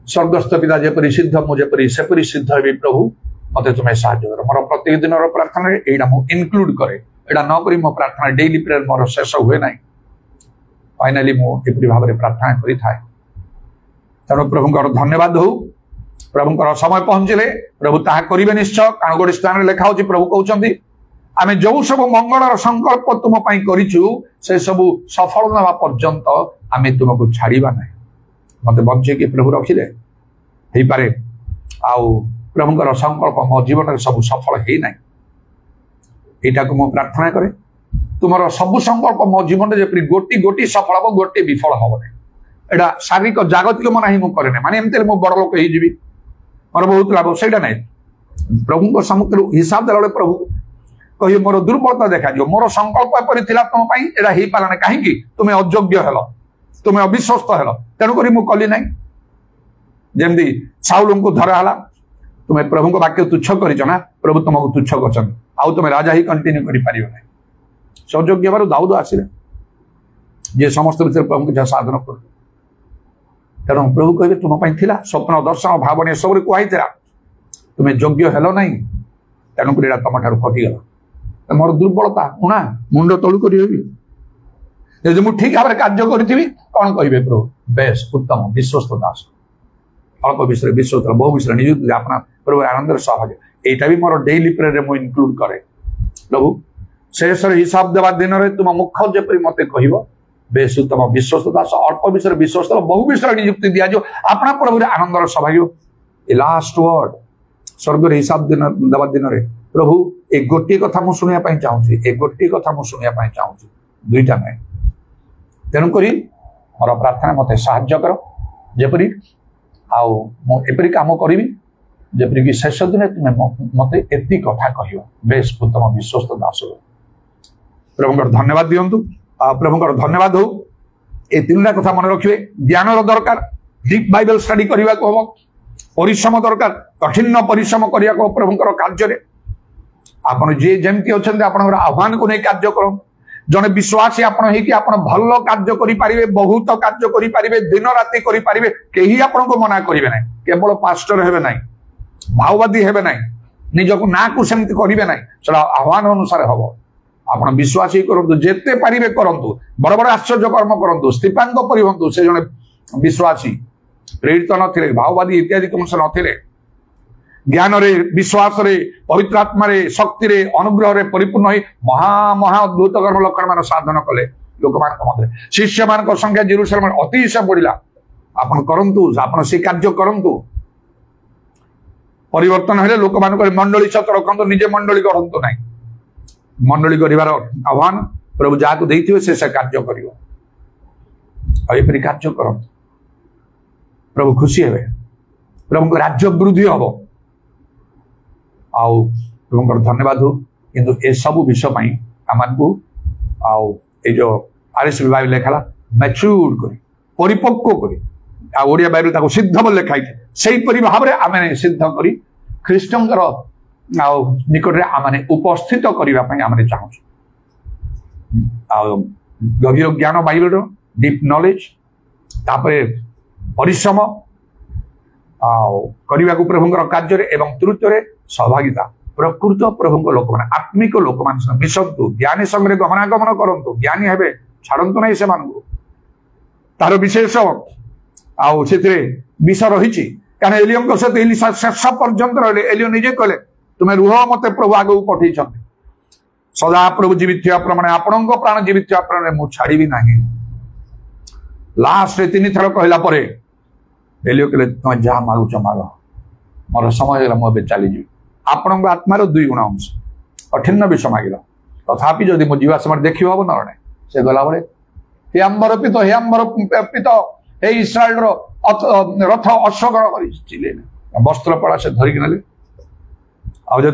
[SPEAKER 1] स्वर्गस्थ पिता जेपरी सिद्ध मुझेपरी सेपरी सिद्ध हे प्रभु मते तुम्हें साहाय्य कर मोर प्रत्येक दिन प्रार्थना रे एटा मो इंक्लूड करे एटा न करी मो प्रार्थना डेली प्रेयर मोर शेष हुए ना फाइनली मो एपरी भाव में प्रार्थना करी थाए तेणु प्रभु धन्यवाद हो प्रभु समय पहुंचले प्रभु ताहा करिवे निश्चय कारण गोटे स्थान लिखा होची प्रभु कहउचंदी आमे जो सब मंगलर संकल्प तुम पाई करिछु से सब सफल नवा पर्यंत आमे तुमको छाड़ीबा नहीं मते बंचे के प्रभु रखिले हेई पारे आउ प्रभुकर संकल्प मो जीवन में सब सफल हे नहीं एटा को मो प्रार्थना करे तुमर सब संकल्प मो जीवन में जेपरि गोटी गोटी सफल हो गोटी विफल हो नहीं एटा शारीरिक जागतिक मन ही मु करे नहीं माने एमते मो बड़ लोक हे जीवी मोर बहुत लाभ सेटा नहीं प्रभु को समुद्र हिसाब देला प्रभु कहिए मोर दुर्बलता देखा जो मोर संकल्प एपरी थिला तुम पई एटा हेई पाला कहीं तुम्हें अयोग्य हेलो तुम्हें अविश्वस्त हेलो तेणु करी मु कली नहीं जेमदी साउल को धरा हला तुम्हें प्रभु को वाक्य तुच्छ करिछ ना प्रभु तुमको तुच्छ करछन आउ तुम्हें राजा ही कंटिन्यू करि पारियो नहीं अयोग्य हेबार दाऊद आसिले जे समस्त विषय प्रभु को साधन कर तेणु प्रभु कहे तुम थिला स्वप्न दर्शन भावना सब कहुई तुम्हें योग्य हेल ना तेणुक तुम ठार कटिगला मोर दुर्बलता उणा मुंड तलू कर मुझे ठीक भाव कार्य करी कौन कहे प्रभु बेस उत्तम विश्वस्त दास अल्प विषय विश्वस्त बहु विषय निजुक्ति अपना प्रभु आनंद सहभागी यहाँ भी मोर डेली प्रेयर में इनक्लूड करे प्रभु शेष हिसाब देवा दिन में तुम मुख जपरी मत कह बेस उत्तम विश्वस्त दास अल्प विषय विश्वस्त बहु विषय निजुक्ति दिया जो अपना प्रभु आनंदर सहभागी ए लास्ट वर्ड स्वर्ग हिसाब देवा दिन में प्रभु ए गोटे कथा मुझे शुणा चाहूँगी ए गोटे कथा मुझे शुणा चाहूँगी दुईटा ना तेणुक मोर प्रार्थना मत साहाय्य कर जपरी एपरी काम करी जपरी कि शेष दिन तुम्हें मत एति कथा कह बेस उत्तम विश्वस्त दास प्रभुंकर धन्यवाद दिंतु प्रभुंकर धन्यवाद हो ये तीनटा कथा मन रखिए ज्ञान दरकार डीप बाइबल स्टडी करने को हम परिश्रम दरकार कठिन परिश्रम करने को प्रभुंकर कार्य आपन जे जमती अच्छा आह्वान को नहीं कार्य कर जड़े विश्वासी आपण भल कार्य करें बहुत कार्य करें दिन राति करें कहीं आपन को मना करेंगे ना केवल पास्टर हेबे ना भाववादी हेबे ना निजक ना को सेमती करेंगे ना सेटा आह्वान अनुसार हम आप विश्वासी करतु जेते पारे करतु बड़ बड़ आश्चर्य कर्म करतु स्टीफान परी हूँ से जड़े विश्वासी प्रेरित नथिले भाववादी इत्यादि कौन से नथिले ज्ञान रे विश्वास रे पवित्र आत्मा रे शक्ति रे अनुग्रह रे परिपूर्ण होई महा महा अद्भुत कर्म लक्षण मान साधन कले लोक मान मध्य शिष्य मान संख्या जेरूशलेम अतिशय बढ़िला आपन करंतु आपन से कार्य करंतु परिवर्तन हेले लोक मान मंडली सत रखंतु निजे मंडली करंतु नाही मंडली करिवार आह्वान प्रभु जाको देइथिबे से कार्य करिवो एपरि कार्य करंतु प्रभु खुशी हेबे प्रभु को राज्य वृद्धि हबो आउ प्रभुंकर धन्यवाद हो किंतु ए सब विषय पाई आमको आउ ए जो आरएसबी बाइबल लिखाला मैच्योर करी परिपक्व करी आ ओडिया बाइबल ताको सिद्ध बोल लिखाई सेही परि भाव रे आमे सिद्ध करी ख्रीष्टंकर आउ निकट रे आमे उपस्थित करिवा पई आमे चाहू आउ गभीर ज्ञान बाइबल रो डीप नॉलेज तापरे परिश्रम आउ करने को प्रभुंकर कार्य एवं तृतीय सहभागिता प्रकृत प्रभु लोक मैंने आत्मिक लोक मान मिशंतु ज्ञानी संगे गमनागमन करंतु ज्ञानी हेबे छाड़ंतु नहीं से तार विशेष आउ से विषय रही कारण एलियम सहित एलिशा शेष पर्यंत रहे एलियो निजे कहले तुम्हें रुह मत प्रभु आगे पठे सदा प्रभु जीवित प्रमाण आपण प्राण जीवित प्राण मुझे छाड़ी ना लास्ट 3 थर कहला एलियो कहले तुम जहाँ मागुच माग मोर समय मुझे चली जी आपण आत्मार 2 गुण अंश कठिन विषय मागिल तथापि जदि मो जीवा समय देखी हम ना से गला बड़े हे आंबर पित हे इस्राएल रथ अश्वगण कर वस्त्र पड़ा से धरिक ने आने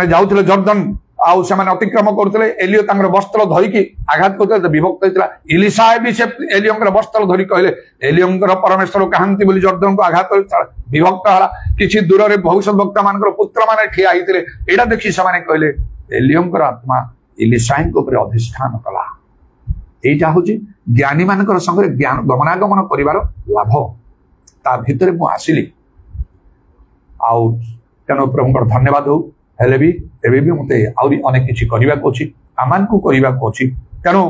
[SPEAKER 1] जाऊे जर्दन आउ से अतिक्रम करते एलियो वस्त्र धरिकी आघात करते विभक्त होता इलिशा भी से एलियो वस्त्र धरी कहले एलियो परमेश्वर कहांती बोली जर्दन को आघात विभक्त है किसी दूर से भविष्य वक्ता मान पुत्र मैंने ठिया होते यहाँ देखी से कहले एलियो आत्मा इलिशा अधिष्ठान कला यहीटा हूँ ज्ञानी मान संगे ज्ञान गमनागमन कर लाभ ता भितर मु आसिली आउ तेणु प्रभुंकर धन्यवाद हो हेले भी एबे भी मते आउरी अनेक किछि करिबा को अछि आमान को करिबा को अछि तेणु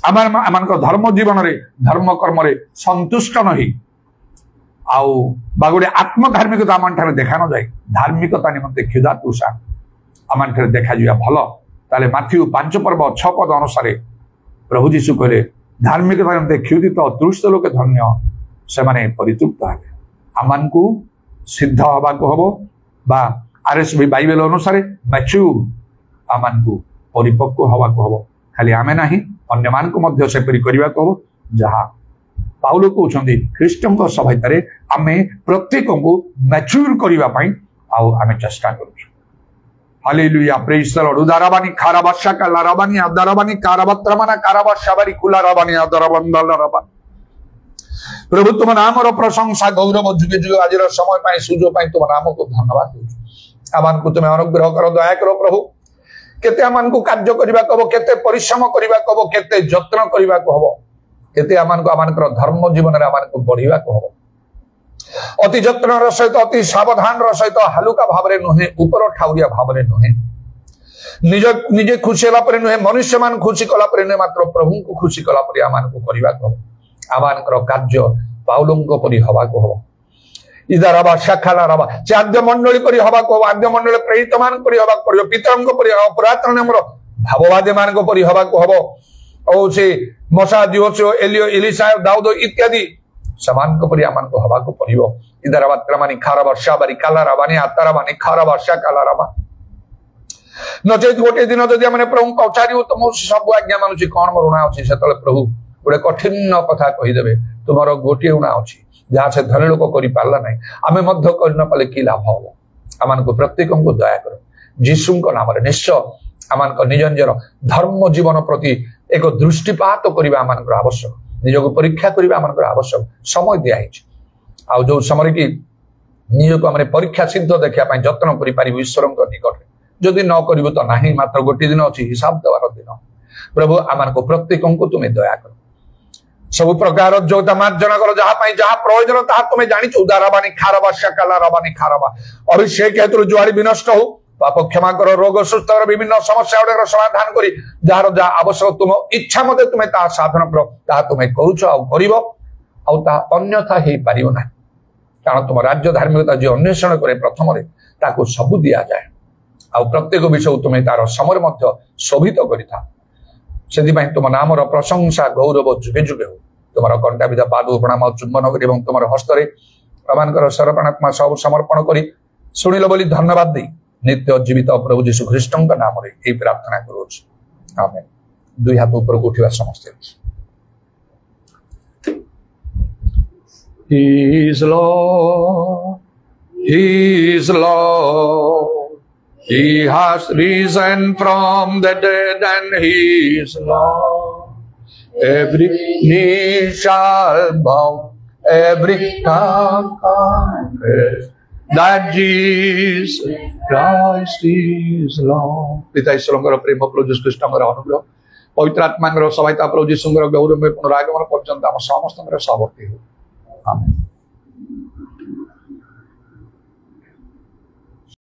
[SPEAKER 1] आमान को धर्म जीवन रे धर्म कर्म रे संतुष्ट नहीं आउ बागुडे आत्म धार्मिकता आमान ठारे देखा न जाय धार्मिकता निमंते क्षुधा तृषा आमान ठारे देखा जिया भलो ताले माथ्यू 5 पर्व 6 पद अनुसार प्रभु जीशु कहले धार्मिकता निमंते क्षुधित तृष्ट लोक धन्य से माने परितृप्त हेबे आमान को सिद्ध हबा को हबो बा आरएसबी बाइबल अनुसार मैच्योर आमान को परिपक्व हवा को हम खाली आमे ना अन्य मान को मध्य से परि करबा को जहा पाउलो कहउछंदी ख्रीष्टन को सभ्यतारे आमे प्रत्येक को मैच्योर करबा पई आउ आमे चेष्टा करू हालेलुया प्रेज द लॉर्ड उदारबानी खाराबाशा का लाराबानी अदारबानी काराबत्रमना काराबाशाबारी कुलाराबानी अदरबंदलरबा प्रभु तुम नाम प्रशंसा गौरव जुगे जुगे आज समय पाई सुजो पाई तुम नाम को धन्यवाद आमान को तुम्हें अनुग्रह करो दया करो प्रभु केते आमानकु कार्य करिबा को हबो केते परिश्रम करिबा को हबो केते यत्न करिबा को हबो केते आमानकु आमानकर धर्म जीवन रे आमानकु बढ़िबा को हबो अति यत्न सहित अति सावधान सहित हालुका भाव रे नुहे ऊपर ठाउरिया भाव रे नुहे निज निजे खुशी होला परे नुहे मनुष्य मान खुशी कला परे नुहे मात्र प्रभु को खुशी कला परे आमानकु करिबा को हबो आमानकर कार्य पाउलंको परि हवा को हबो इधर हवा शाखाला हवा आद्य मंडली परि हवा को आद्य मंडली प्रेरित मान परि हवा को पितरंको परि हवा पुरातन हमर भाववादी मान को परि हवा को हबो ओ से मोसा दिवसो एलियो एलिसा दाऊद इत्यादि समान को परि आमान को हवा को पड़िबो इधर हवा त्रमानी खारा वर्षा बारी काला राबानी आतारा बानी खारा वर्षा काला राबा नचेत गोटे दिन जदि हमने प्रभु पचारियो तो मो सब आज्ञा मानुची कोन मरुणा अछि सेतले प्रभु गोटे कठिन कथा कहि देबे तुमरो गोटे उणा अछि जहाँ से धनी लोक करि पारला नै आमे मध्य करि न पाले की लाभ हो आमान को प्रत्येकम को दया करो यीशु को नाम रे निश्चय आमान को निज निजर धर्म जीवन प्रति एक दृष्टिपात करिबा आमान को आवश्यक निज को परीक्षा करिबा आमान को आवश्यक समय दिया हिच आ जो समय की निज को हमरे परीक्षा सिद्ध देखिया पई यत्न करि पारिबो ईश्वरन को निकट जदि न करिवो तो नाही मात्र गोटे दिन अछि हिसाब देवार दिन प्रभु आमान को प्रत्येकम को तुमे दया करो सब प्रकार जो मार्जन करो जहाँ जहाँ प्रयोजन ताहा तुम्हें जानी उदारबानी खारबा शकाला रबानी खारबा अभिषेक हेतु जुआरी विनष्ट हो पाप क्षमा करो रोग सुस्थ करो विभिन्न समस्या गुड़ाक समाधान करी जार जहाँ आवश्यक तुम इच्छा मते तुम्हें ता साधन करो ता तुम्हें करुच अन्यथा हो पार ना कारण तुम राज्य धार्मिकता जो अन्वेषण करे प्रथम ताकू सबू दि जाए आ प्रत्येक विषय तुम्हें तार समय शोभित करिथा से तुम नाम प्रशंसा गौरव जुगे जुगे हो तुम कंटा विधा पाद प्रणाम चुंबन कर तुम हस्तरे अमान सर्वणात्मा सब समर्पण कर शुणिल बोली धन्यवाद दी नित्य जीवित प्रभु जीशु ख्रीष्ट नाम रे प्रार्थना करुछि आमेन दुई हाथ ऊपर को उठिबा समस्त He is Lord, He is Lord. He has risen from the dead and He is Lord. Every knee shall bow, every tongue confess that Jesus Christ is Lord. पिता ईश्वर प्रेम प्रभु जीशु ख्रीष्ट अनुग्रह पवित्र आत्मा सहायता प्रभु जीशु गौरव पुनरागमन पर्यंत आम समस्त सहवर्ती हो आमेन।